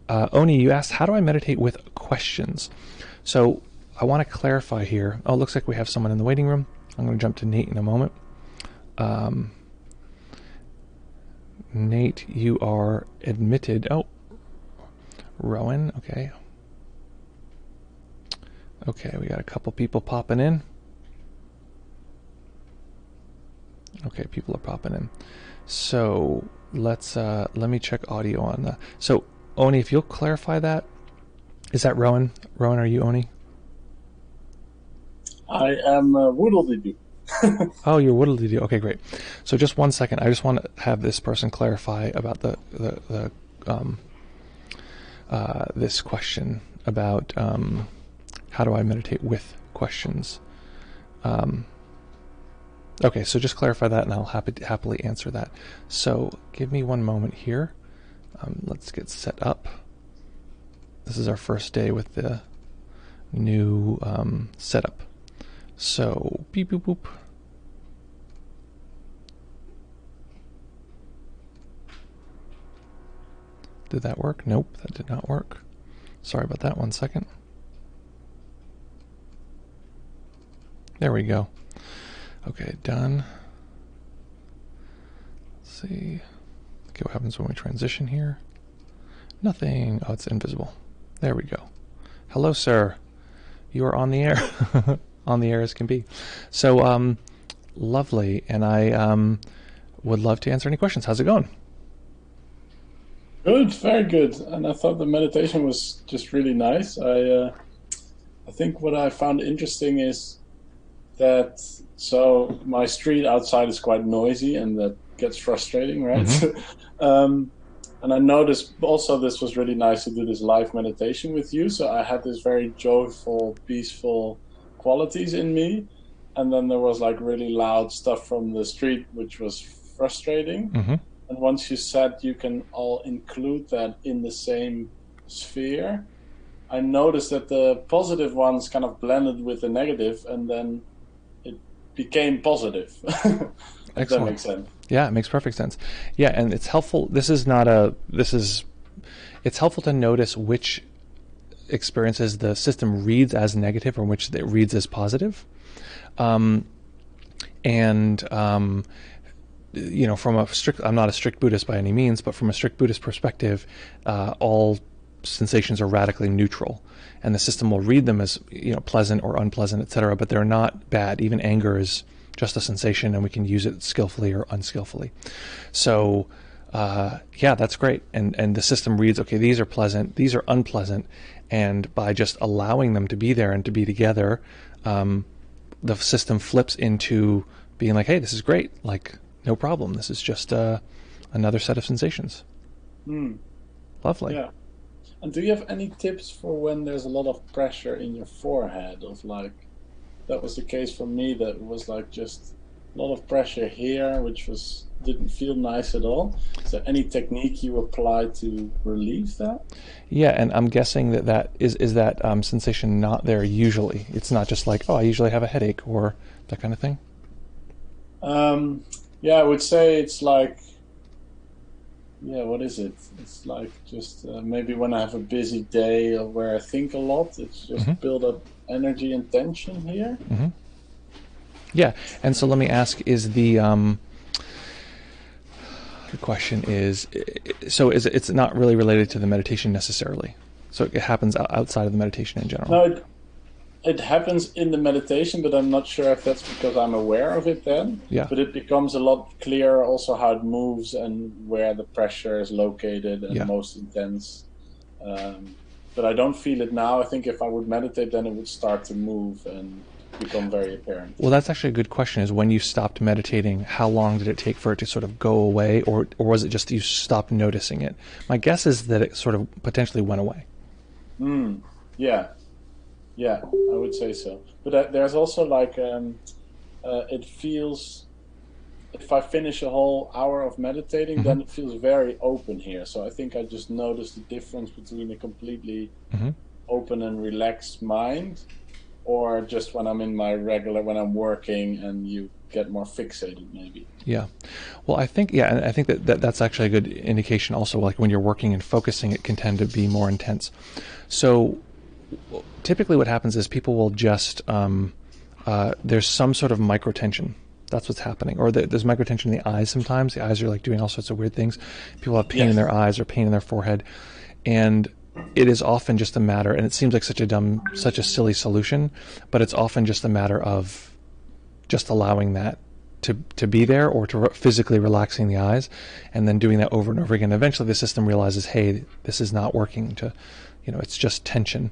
Speaker 1: Oni, you asked, how do I meditate with questions? So I want to clarify here. Oh, it looks like we have someone in the waiting room. I'm going to jump to Nate in a moment. Nate, you are admitted. Oh, Rowan, okay. Okay, we got a couple people popping in. Okay, people are popping in. So let me check audio on the. So Oni, if you'll clarify that, is that Rowan? Rowan, are you Oni?
Speaker 2: I am Woodledee.
Speaker 1: Oh, you're Woodledee. Okay, great. So just 1 second. I just want to have this person clarify about this question about how do I meditate with questions. Okay, so just clarify that, and I'll happily answer that. So give me 1 moment here. Let's get set up. This is our first day with the new setup. So beep boop boop. Did that work? Nope, that did not work. Sorry about that. 1 second. There we go. Okay, done. Let's see. Okay, what happens when we transition here? Nothing. Oh, it's invisible. There we go. Hello, sir. You are on the air. On the air as can be. So, lovely. And I would love to answer any questions. How's it going?
Speaker 2: Good, very good. And I thought the meditation was just really nice. I think what I found interesting is that my street outside is quite noisy, and that gets frustrating, right?
Speaker 1: Mm-hmm.
Speaker 2: And I noticed also this was really nice to do this live meditation with you. So I had this very joyful, peaceful qualities in me, and then there was like really loud stuff from the street, which was frustrating.
Speaker 1: Mm-hmm.
Speaker 2: And once you said you can all include that in the same sphere, I noticed that the positive ones kind of blended with the negative, and then it became positive. If that makes sense.
Speaker 1: Yeah, it makes perfect sense. Yeah, and it's helpful. It's helpful to notice which experiences the system reads as negative or which it reads as positive. From a strict, I'm not a strict Buddhist by any means, but from a strict Buddhist perspective, all sensations are radically neutral, and the system will read them as pleasant or unpleasant, etc. But they're not bad. Even anger is just a sensation, and we can use it skillfully or unskillfully. So, that's great. And the system reads, okay, these are pleasant, these are unpleasant, and by just allowing them to be there and to be together, the system flips into being like, hey, this is great, like no problem. This is just another set of sensations. Lovely.
Speaker 2: Yeah. And do you have any tips for when there's a lot of pressure in your forehead? That was the case for me. That was like just a lot of pressure here, which didn't feel nice at all. Is there any technique you apply to relieve that?
Speaker 1: Yeah, and I'm guessing that is that sensation not there usually. It's not just like, oh, I usually have a headache or that kind of thing.
Speaker 2: Yeah, I would say it's like, what is it? It's like just maybe when I have a busy day or where I think a lot, it's just build up energy and tension here.
Speaker 1: Yeah, and so let me ask: is the question is, so it's not really related to the meditation necessarily? So it happens outside of the meditation in general.
Speaker 2: No, it happens in the meditation, but I'm not sure if that's because I'm aware of it then.
Speaker 1: Yeah.
Speaker 2: But it becomes a lot clearer also how it moves and where the pressure is located and most intense. But I don't feel it now. I think if I would meditate, then it would start to move and become very apparent.
Speaker 1: Well, that's actually a good question, is when you stopped meditating, how long did it take for it to sort of go away, or was it just you stopped noticing it? My guess is that it sort of potentially went away.
Speaker 2: Yeah, I would say so. But there's also like, it feels, if I finish a whole hour of meditating, then it feels very open here. So I think I just noticed the difference between a completely open and relaxed mind, or just when I'm in my when I'm working and you get more fixated maybe.
Speaker 1: Yeah. Well, I think that's actually a good indication also, like when you're working and focusing, it can tend to be more intense. So typically what happens is people will just, there's some sort of microtension. That's what's happening. Or there's microtension in the eyes sometimes. The eyes are like doing all sorts of weird things. People have pain in their eyes or pain in their forehead. And it is often just a matter, and it seems like such a silly solution, but it's often just a matter of just allowing that to be there, or to physically relaxing the eyes, and then doing that over and over again. Eventually the system realizes, hey, this is not working, it's just tension.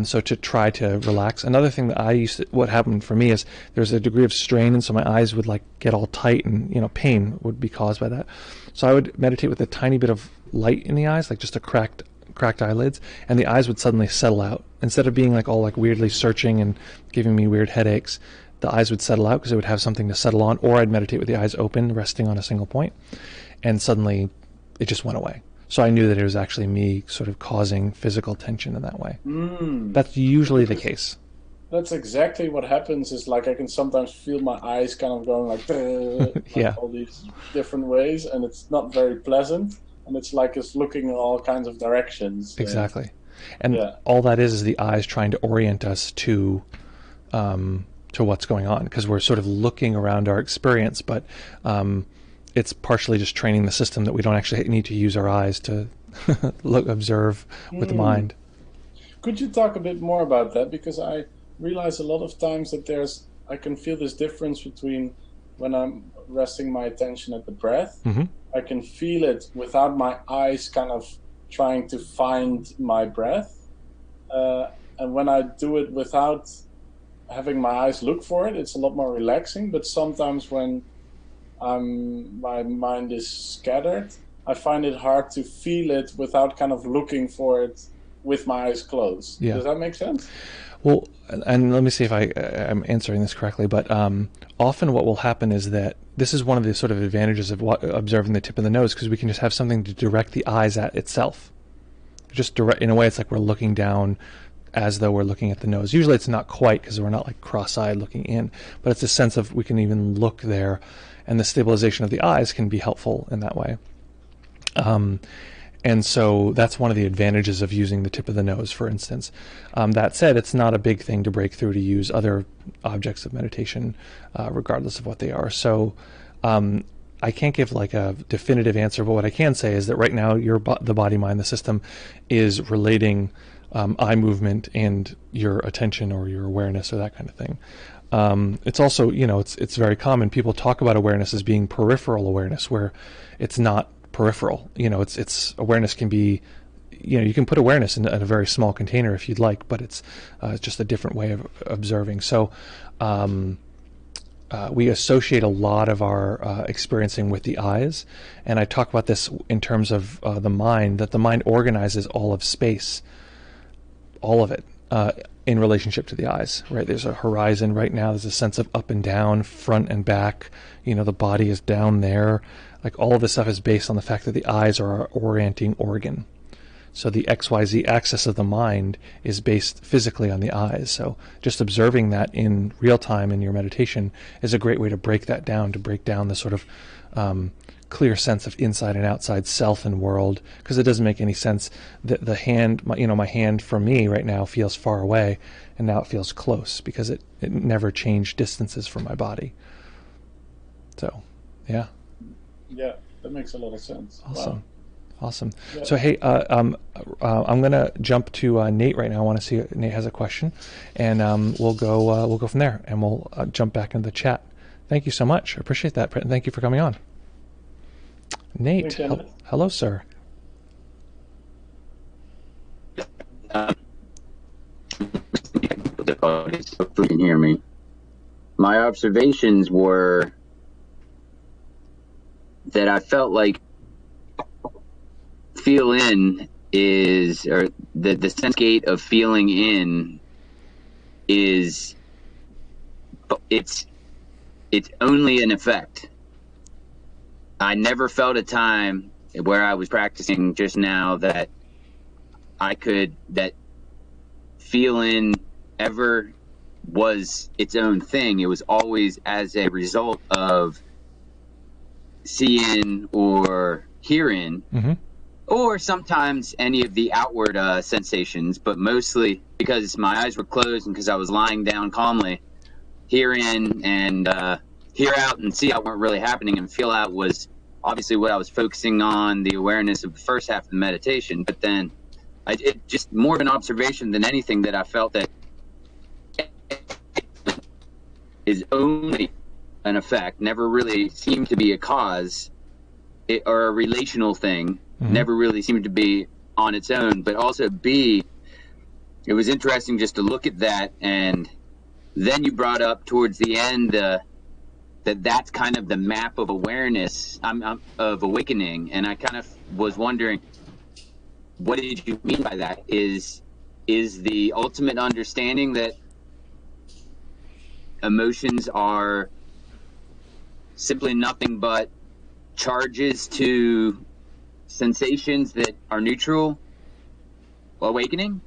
Speaker 1: So to try to relax. Another thing that what happened for me is there's a degree of strain, and so my eyes would like get all tight, and pain would be caused by that. So I would meditate with a tiny bit of light in the eyes, like just a cracked eyelids, and the eyes would suddenly settle out. Instead of being like all like weirdly searching and giving me weird headaches, the eyes would settle out because it would have something to settle on. Or I'd meditate with the eyes open, resting on a single point, and suddenly it just went away. So I knew that it was actually me sort of causing physical tension in that way. That's usually the case.
Speaker 2: That's exactly what happens. Is like I can sometimes feel my eyes kind of going like all these different ways, and it's not very pleasant. And it's like it's looking in all kinds of directions.
Speaker 1: Exactly. And all that is the eyes trying to orient us to what's going on, because we're sort of looking around our experience, but it's partially just training the system that we don't actually need to use our eyes to observe with the mind.
Speaker 2: Could you talk a bit more about that? Because I realize a lot of times that I can feel this difference between when I'm resting my attention at the breath. I can feel it without my eyes kind of trying to find my breath. And when I do it without having my eyes look for it, it's a lot more relaxing. But sometimes when my mind is scattered, I find it hard to feel it without kind of looking for it with my eyes closed. Yeah. Does that make sense?
Speaker 1: Well, and let me see if I'm answering this correctly, but often what will happen is that this is one of the sort of advantages of observing the tip of the nose, because we can just have something to direct the eyes at itself. Just direct, in a way, it's like we're looking down as though we're looking at the nose. Usually it's not quite, because we're not like cross-eyed looking in, but it's a sense of we can even look there, and the stabilization of the eyes can be helpful in that way. And so that's one of the advantages of using the tip of the nose, for instance. That said, it's not a big thing to break through to use other objects of meditation, regardless of what they are. So I can't give like a definitive answer, but what I can say is that right now the body, mind, the system is relating eye movement and your attention or your awareness or that kind of thing. It's also, it's very common. People talk about awareness as being peripheral awareness, where it's not peripheral. It's awareness can be, you can put awareness in a very small container if you'd like, but it's just a different way of observing. So we associate a lot of our experiencing with the eyes, and I talk about this in terms of the mind, that the mind organizes all of space, all of it, in relationship to the eyes, right? There's a horizon right now. There's a sense of up and down, front and back. The body is down there. Like, all of this stuff is based on the fact that the eyes are our orienting organ. So the XYZ axis of the mind is based physically on the eyes. So just observing that in real time in your meditation is a great way to break that down, to break down the sort of clear sense of inside and outside, self and world, because it doesn't make any sense that the hand, my hand for me right now feels far away, and now it feels close, because it never changed distances from my body. So, yeah.
Speaker 2: Yeah, that makes a lot of sense.
Speaker 1: Awesome.
Speaker 2: Wow.
Speaker 1: Awesome.
Speaker 2: Yeah.
Speaker 1: So, hey, I'm going to jump to Nate right now. I want to see if Nate has a question, and we'll go from there, and we'll jump back into the chat. Thank you so much. I appreciate that, and thank you for coming on. Nate, hello, sir.
Speaker 3: Hopefully you can hear me. My observations were that I felt like feel in is, or the sense gate of feeling in is, it's only an effect. I never felt a time where I was practicing just now that that feel in ever was its own thing. It was always as a result of seeing or hearing, or sometimes any of the outward sensations, but mostly because my eyes were closed and because I was lying down calmly. Hear in and hear out and see out weren't really happening, and feel out was obviously what I was focusing on, the awareness of the first half of the meditation. But then it just more of an observation than anything, that I felt that is only an effect, never really seemed to be a cause, or a relational thing, never really seemed to be on its own. But also B, it was interesting just to look at that, and then you brought up towards the end that's kind of the map of awareness, of awakening, and I kind of was wondering, what did you mean by that? Is the ultimate understanding that emotions are simply nothing but charges to sensations that are neutral awakening,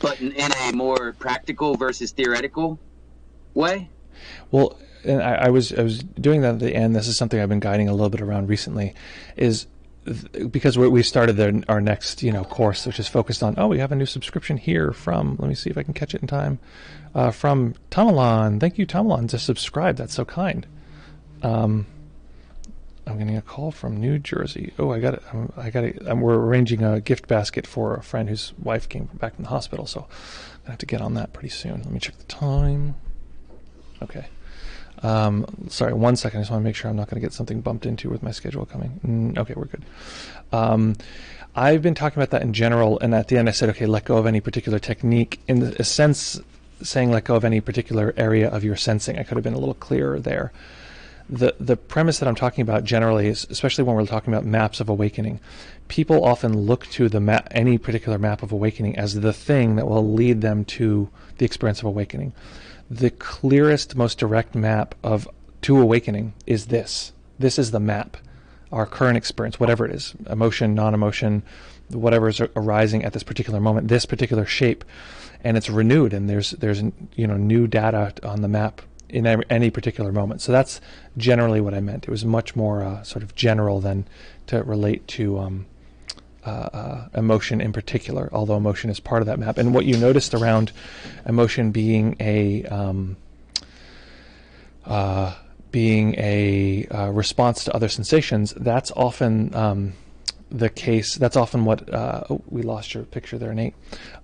Speaker 3: but in a more practical versus theoretical way?
Speaker 1: Well, and I was doing that at the end. This is something I've been guiding a little bit around recently, is because we started our next course, which is focused on, we have a new subscription here from, let me see if I can catch it in time, from Tamalon. Thank you, Tamalon, to subscribe. That's so kind. I'm getting a call from New Jersey. Oh, I got it. We're arranging a gift basket for a friend whose wife came back from the hospital, so I'm gonna have to get on that pretty soon. Let me check the time. Okay. Sorry, 1 second. I just want to make sure I'm not going to get something bumped into with my schedule coming. Okay, we're good. I've been talking about that in general, and at the end I said, okay, let go of any particular technique. In a sense, saying let go of any particular area of your sensing. I could have been a little clearer there. The premise that I'm talking about generally is, especially when we're talking about maps of awakening, people often look to any particular map of awakening as the thing that will lead them to the experience of awakening. The clearest, most direct map to awakening is this. This is the map. Our current experience, whatever it is, emotion, non-emotion, whatever is arising at this particular moment, this particular shape, and it's renewed, and there's new data on the map in any particular moment. So that's generally what I meant. It was much more sort of general than to relate to emotion in particular, although emotion is part of that map. And what you noticed around emotion being a response to other sensations, that's often the case. That's often what we lost your picture there, Nate.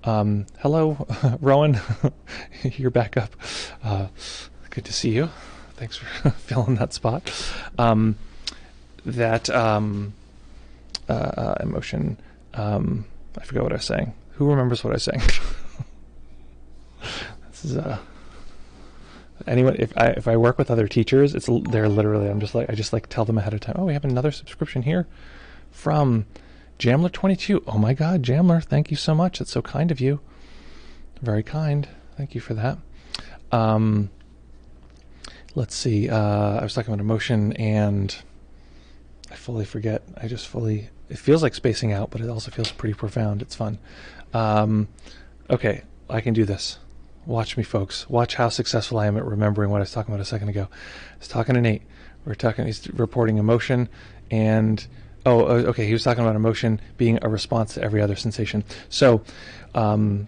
Speaker 1: Hello, Rowan. You're back up. Good to see you. Thanks for filling that spot. Emotion. I forgot what I was saying. Who remembers what I was saying? This is anyone. If I work with other teachers, they're literally. I just tell them ahead of time. Oh, we have another subscription here from Jamler22. Oh my God, Jamler! Thank you so much. That's so kind of you. Very kind. Thank you for that. Let's see. I was talking about emotion, and I fully forget. It feels like spacing out, but it also feels pretty profound. It's fun. Okay, I can do this. Watch me, folks. Watch how successful I am at remembering what I was talking about a second ago. I was talking to Nate. He's reporting emotion, and okay, he was talking about emotion being a response to every other sensation. So, some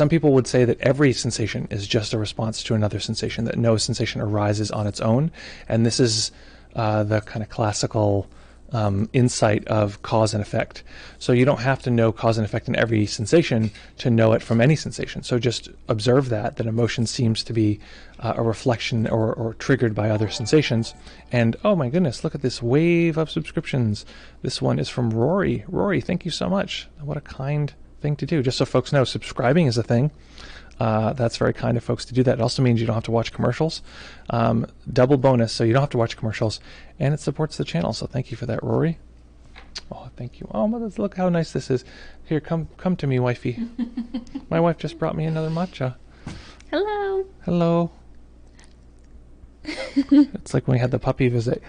Speaker 1: people would say that every sensation is just a response to another sensation, that no sensation arises on its own. And this is the kind of classical insight of cause and effect. So you don't have to know cause and effect in every sensation to know it from any sensation. So just observe that emotion seems to be a reflection or triggered by other sensations. And oh my goodness, look at this wave of subscriptions. This one is from Rory. Rory, thank you so much. What a kind thing to do. Just so folks know, subscribing is a thing. That's very kind of folks to do that. It also means you don't have to watch commercials. Double bonus, so you don't have to watch commercials, and it supports the channel. So thank you for that, Rory. Oh, thank you. Oh, mother, look how nice this is. Here, come to me, wifey. My wife just brought me another matcha.
Speaker 4: Hello.
Speaker 1: Hello. It's like when we had the puppy visit.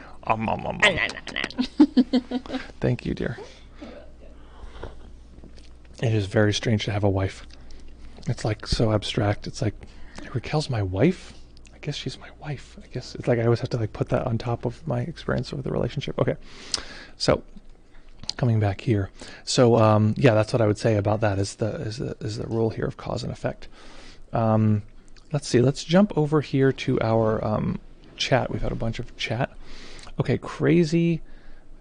Speaker 1: Thank you, dear. It is very strange to have a wife. It's like so abstract. It's like, Raquel's my wife? I guess she's my wife. I guess it's like I always have to put that on top of my experience with the relationship. Okay. So coming back here. So yeah, that's what I would say about that is the rule here of cause and effect. Let's see. Let's jump over here to our chat. We've had a bunch of chat. Okay, Crazy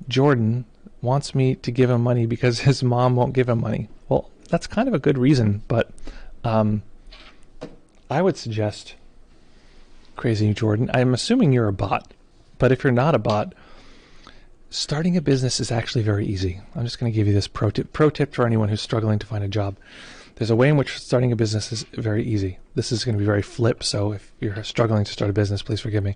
Speaker 1: Jordan wants me to give him money because his mom won't give him money. Well, that's kind of a good reason, but I would suggest, Crazy Jordan, I'm assuming you're a bot, but if you're not a bot, starting a business is actually very easy. I'm just going to give you this pro tip for anyone who's struggling to find a job. There's a way in which starting a business is very easy. This is going to be very flip, so if you're struggling to start a business, please forgive me.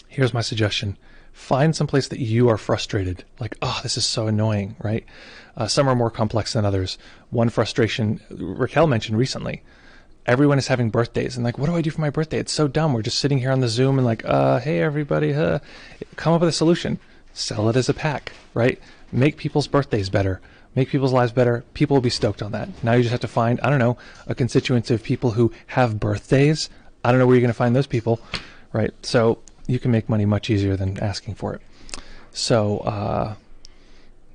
Speaker 1: Here's my suggestion. Find some place that you are frustrated. Like, oh, this is so annoying, right? Some are more complex than others. One frustration, Raquel mentioned recently, everyone is having birthdays. And like, what do I do for my birthday? It's so dumb. We're just sitting here on the Zoom and like, hey, everybody, come up with a solution. Sell it as a pack, right? Make people's birthdays better. Make people's lives better. People will be stoked on that. Now you just have to find, I don't know, a constituency of people who have birthdays. I don't know where you're going to find those people, right? So you can make money much easier than asking for it. So,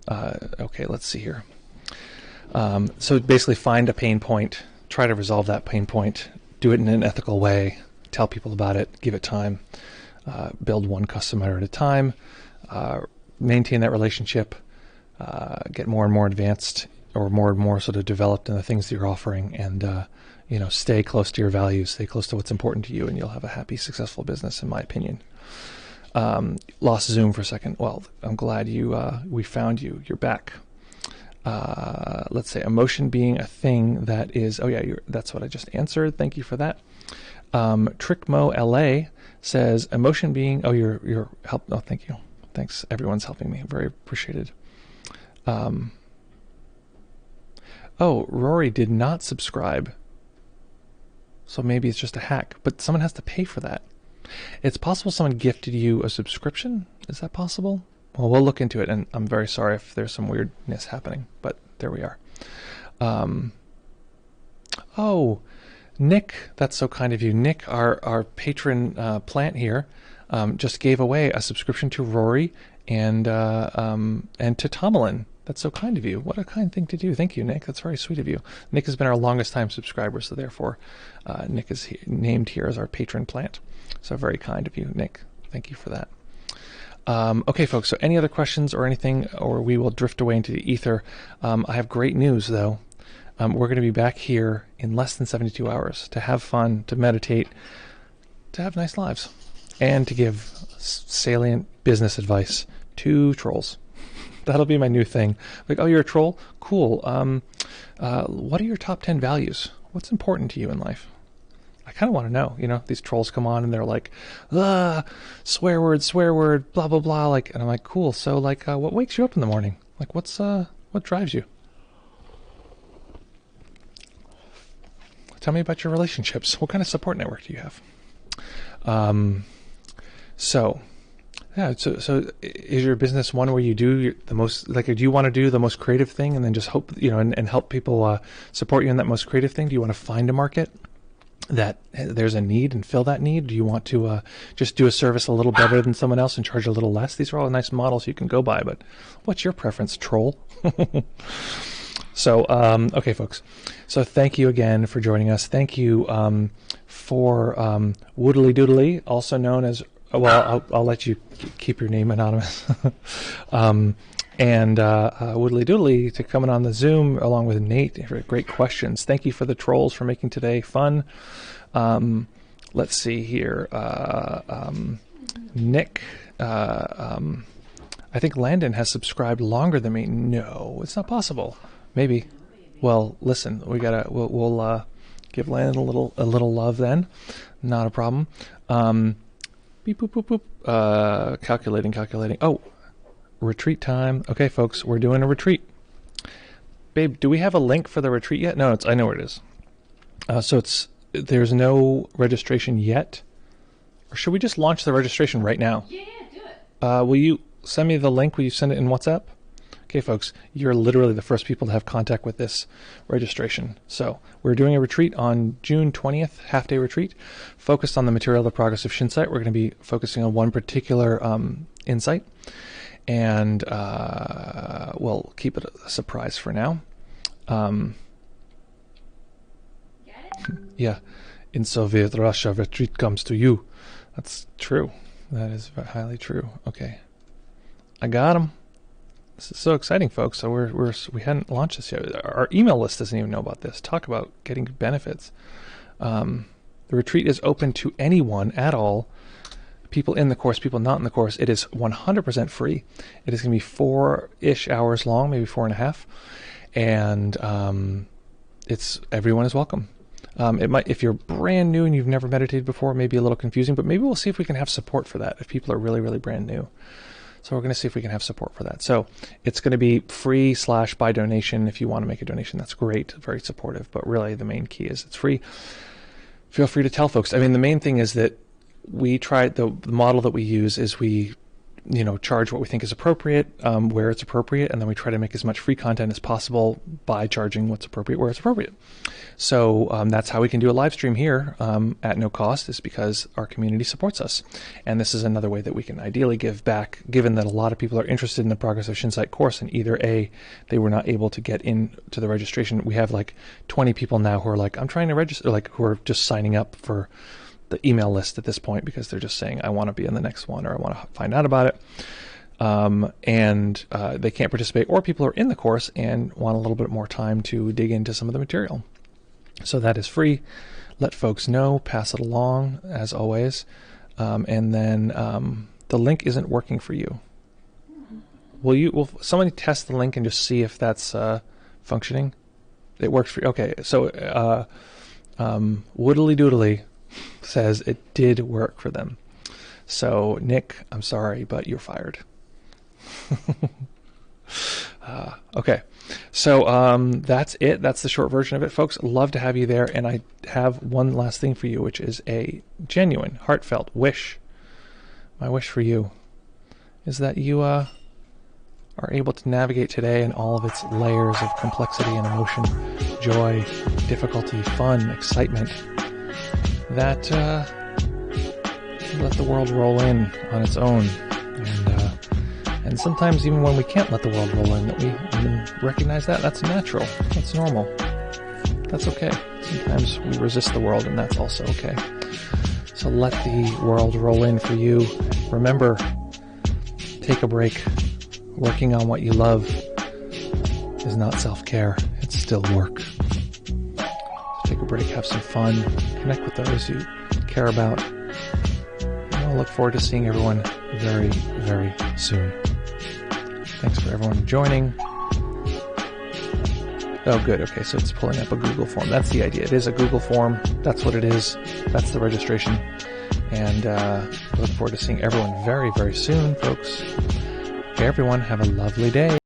Speaker 1: okay, let's see here. So basically find a pain point, try to resolve that pain point, do it in an ethical way, tell people about it, give it time, build one customer at a time, maintain that relationship, get more and more advanced or more and more sort of developed in the things that you're offering, and stay close to your values, stay close to what's important to you, and you'll have a happy, successful business, in my opinion. Lost Zoom for a second. Well, I'm glad we found you. You're back. Let's say emotion being a thing that is. Oh yeah, that's what I just answered. Thank you for that. Trickmo LA says emotion being. Oh, you're help. Oh, thank you. Thanks. Everyone's helping me. Very appreciated. Oh, Rory did not subscribe. So maybe it's just a hack, but someone has to pay for that. It's possible someone gifted you a subscription. Is that possible? Well, we'll look into it, and I'm very sorry if there's some weirdness happening, but there we are. Oh, Nick, that's so kind of you. Nick, our patron plant here, just gave away a subscription to Rory and to Tomalin. That's so kind of you. What a kind thing to do. Thank you, Nick. That's very sweet of you. Nick has been our longest time subscriber, so therefore Nick is named here as our patron plant. So very kind of you, Nick. Thank you for that. Okay, folks, so any other questions or anything, or we will drift away into the ether. I have great news, though. We're going to be back here in less than 72 hours to have fun, to meditate, to have nice lives, and to give salient business advice to trolls. That'll be my new thing. Like, oh, you're a troll? Cool. What are your top 10 values? What's important to you in life? I kind of want to know. You know, these trolls come on and they're like, swear word, blah, blah, blah. Like, and I'm like, cool. So, like, what wakes you up in the morning? Like, what drives you? Tell me about your relationships. What kind of support network do you have? So is your business one where you do the most, like, do you want to do the most creative thing and then just hope, you know, and help people support you in that most creative thing? Do you want to find a market that there's a need and fill that need? Do you want to just do a service a little better than someone else and charge a little less? These are all nice models you can go by, but what's your preference, troll? So, okay, folks. So thank you again for joining us. Thank you for Woodley Doodly, also known as, well, I'll let you keep your name anonymous. And Woodley Doodly to coming on the Zoom along with Nate for great questions. Thank you for the trolls for making today fun. Let's see here. Nick, I think Landon has subscribed longer than me. No, it's not possible. Maybe. Well, listen, we'll give Landon a little love then. Not a problem. Beep boop boop boop. Calculating. Oh, retreat time. Okay, folks, we're doing a retreat. Babe, do we have a link for the retreat yet? No, I know where it is. So there's no registration yet. Or should we just launch the registration right now?
Speaker 4: Yeah, do it.
Speaker 1: Will you send me the link? Will you send it in WhatsApp? Okay, folks, you're literally the first people to have contact with this registration. So we're doing a retreat on June 20th, half-day retreat, focused on the material, the progress of Shinsight. We're going to be focusing on one particular insight, and we'll keep it a surprise for now. Yeah, in Soviet Russia, retreat comes to you. That's true. That is highly true. Okay, I got him. This is so exciting, folks. So we hadn't launched this yet. Our email list doesn't even know about this. Talk about getting benefits. The retreat is open to anyone at all. People in the course, people not in the course. It is 100% free. It is going to be 4-ish hours long, maybe 4.5, and everyone is welcome. It might, if you're brand new and you've never meditated before, it may be a little confusing, but maybe we'll see if we can have support for that if people are really, really brand new. So we're going to see if we can have support for that. So it's going to be free / by donation. If you want to make a donation, that's great. Very supportive. But really the main key is it's free. Feel free to tell folks. I mean, the main thing is that we tried, the model that we use is we, charge what we think is appropriate, where it's appropriate, and then we try to make as much free content as possible by charging what's appropriate where it's appropriate. So that's how we can do a live stream here at no cost, is because our community supports us. And this is another way that we can ideally give back, given that a lot of people are interested in the Progress of Shinsight course, and either A, they were not able to get into the registration. We have like 20 people now who are like, I'm trying to register, like who are just signing up for the email list at this point because they're just saying, I want to be in the next one, or I want to find out about it. And they can't participate, or people are in the course and want a little bit more time to dig into some of the material. So that is free. Let folks know, pass it along as always. And then the link isn't working for you. Will somebody test the link and just see if that's functioning? It works for you. Okay, so Woodley Doodly says it did work for them. So Nick, I'm sorry, but you're fired. Okay, so that's it. That's the short version of it, folks. Love to have you there, and I have one last thing for you, which is a genuine, heartfelt wish. My wish for you is that you are able to navigate today in all of its layers of complexity and emotion, joy, difficulty, fun, excitement, that let the world roll in on its own. And sometimes even when we can't let the world roll in, that we recognize that's natural, that's normal, that's okay. Sometimes we resist the world, and that's also okay. So let the world roll in for you. Remember, take a break. Working on what you love is not self-care, it's still work. So take a break, have some fun, connect with those you care about. And I'll look forward to seeing everyone very, very soon. Thanks for everyone joining. Oh, good. Okay, so it's pulling up a Google form. That's the idea. It is a Google form. That's what it is. That's the registration. And I look forward to seeing everyone very, very soon, folks. Okay, everyone, have a lovely day.